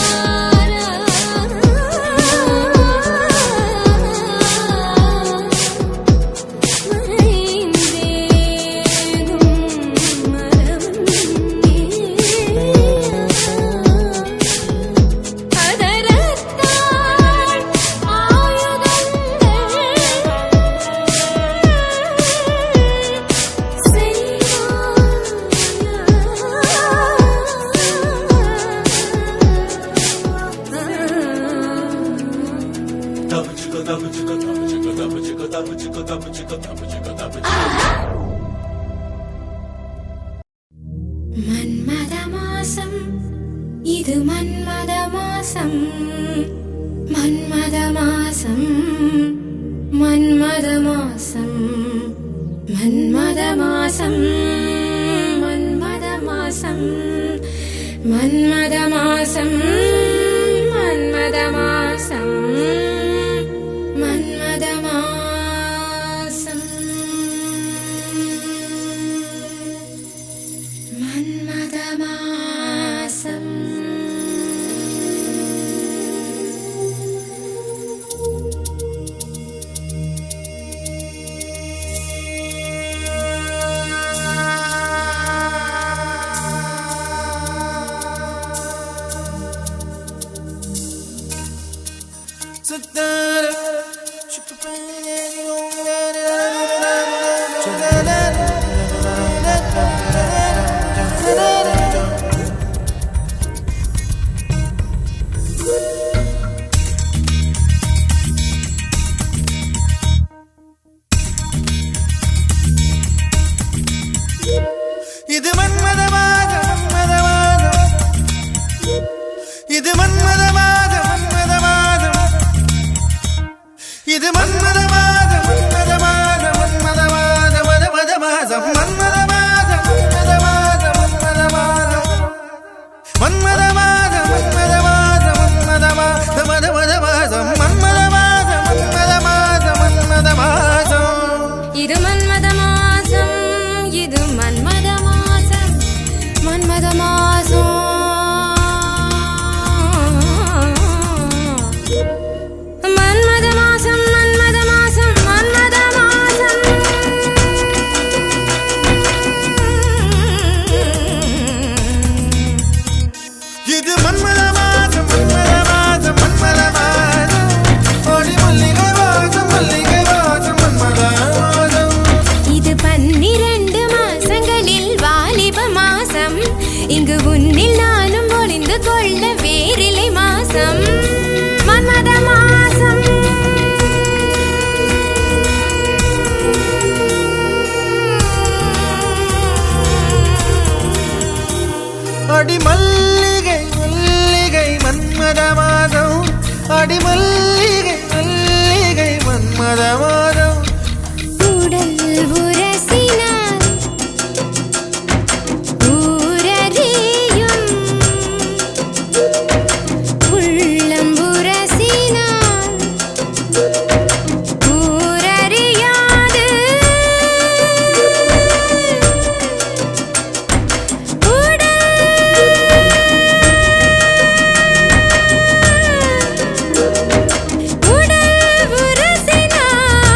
Speaker 3: மன்மத மாசம் இது மன்மத மாசம் மன்மத மாசம் மன்மத மாசம் மன்மத மாசம் மன்மத மாசம் மன்மத மாசம் மன்மத மாசம் மன்மத மாசம் மன்மத மாசம்
Speaker 7: இது மன்மத மாதம் மன்மத மாதம் இது மன்மத மாதம் மன்மத மாதம் இது மன்மத மாதம் மன்மத மாதம் மன்மத மாதம் மன்மத மாதம் மன்மத மாதம் மன்மத மாதம் மன்மத மாதம் மன்மத மாதம் மன்மத மாதம் மன்மத மாதம் மன்மத மாதம் மன்மத மாதம் மன்மத மாதம் மன்மத மாதம்
Speaker 3: இது மன்மத மாசம் இது மன்மத மாசம் மன்மத மாசம் மன்மத மாசம் மன்மத மாசம் மன்மத மாசம்
Speaker 7: இது மன்மத மாதம் மன்மத மாதம் மன்மத மாதம் ஓடி மல்லிகை வாசம் மல்லிகை வாசம் மன்மத மாதம்
Speaker 3: இது 12 மாசங்களில் வாலிப மாசம் இங்கு உன்னில் நானும் ஒளிந்து கொள்ள வேறிலை மாசம் மன்மத மாசம்
Speaker 7: அடி மல்லிகை மல்லிகை மன்மத மாதம் அடி மல்லிகை மல்லிகை மன்மத மாதம்
Speaker 3: உடல் உரசினார் ஊரறியும் உள்ளம் உரசினார் ஊரறியாது உடல் உரசினார்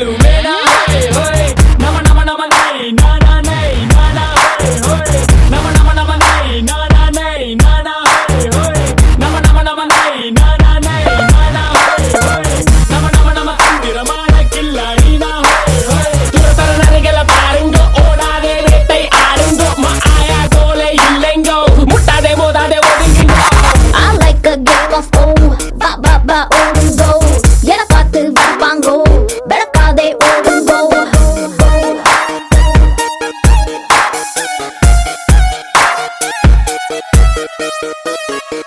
Speaker 1: வெல்லுவேனா ஹோய் நம நம நம நை நானா நை நானா ஹோய் நம நம நம நை நானா நை நானா ஹோய் நம நம நம நை நானா நை நானா ஹோய் நம நம நம தந்திரமான கில்லாடினா ஹோய் துரத்தர நரிகளை பாருங்க ஓடாதே வேட்டை ஆடுங்க ஆயா கோலை இல்லைங்கோ முட்டாதே மோதாதே ஒதுங்குங்க
Speaker 9: I like a game of oh, ba ba ba open go. Yena paathu varpango, bedakade open go.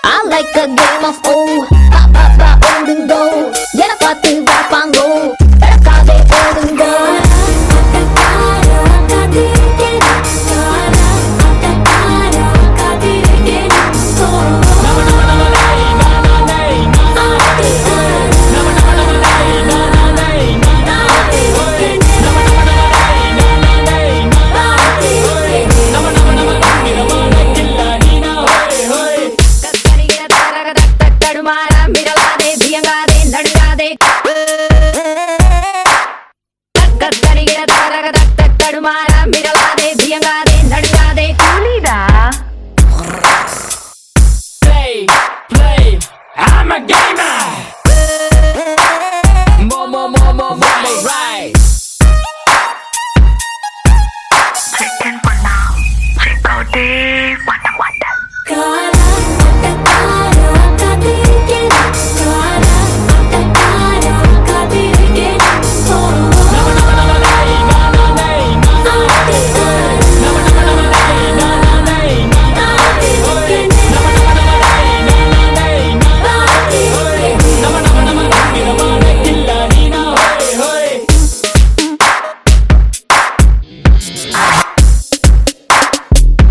Speaker 9: I like a game of oh, ba ba ba open go. Yena paathu varpango, bedakade open go.
Speaker 1: Play, play, I'm a gamer. More, right.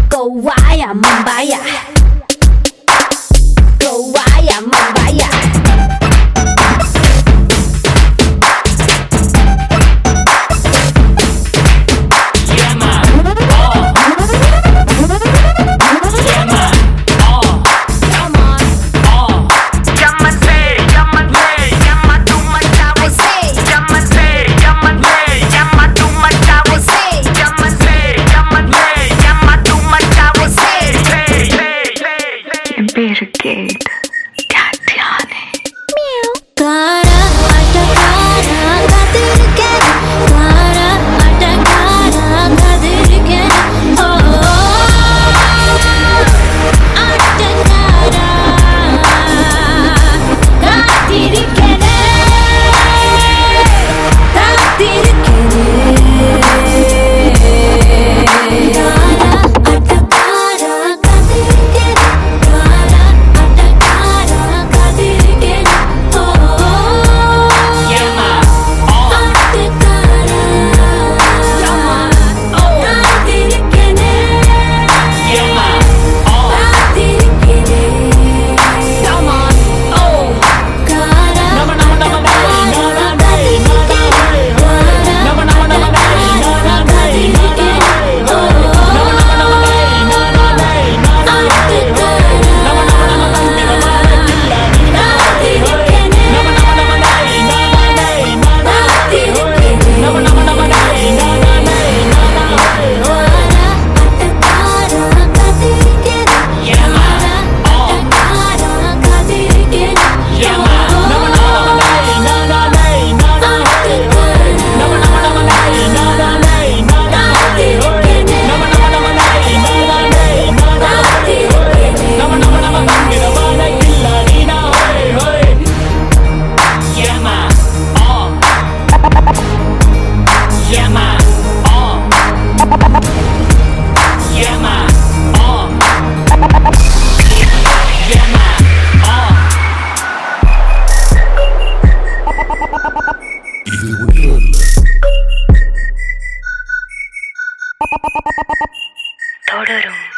Speaker 9: Go waya mambaya, go waya mambaya.
Speaker 1: Yeah, man. Yeah, man.
Speaker 9: Come on, I say, தொடரும்.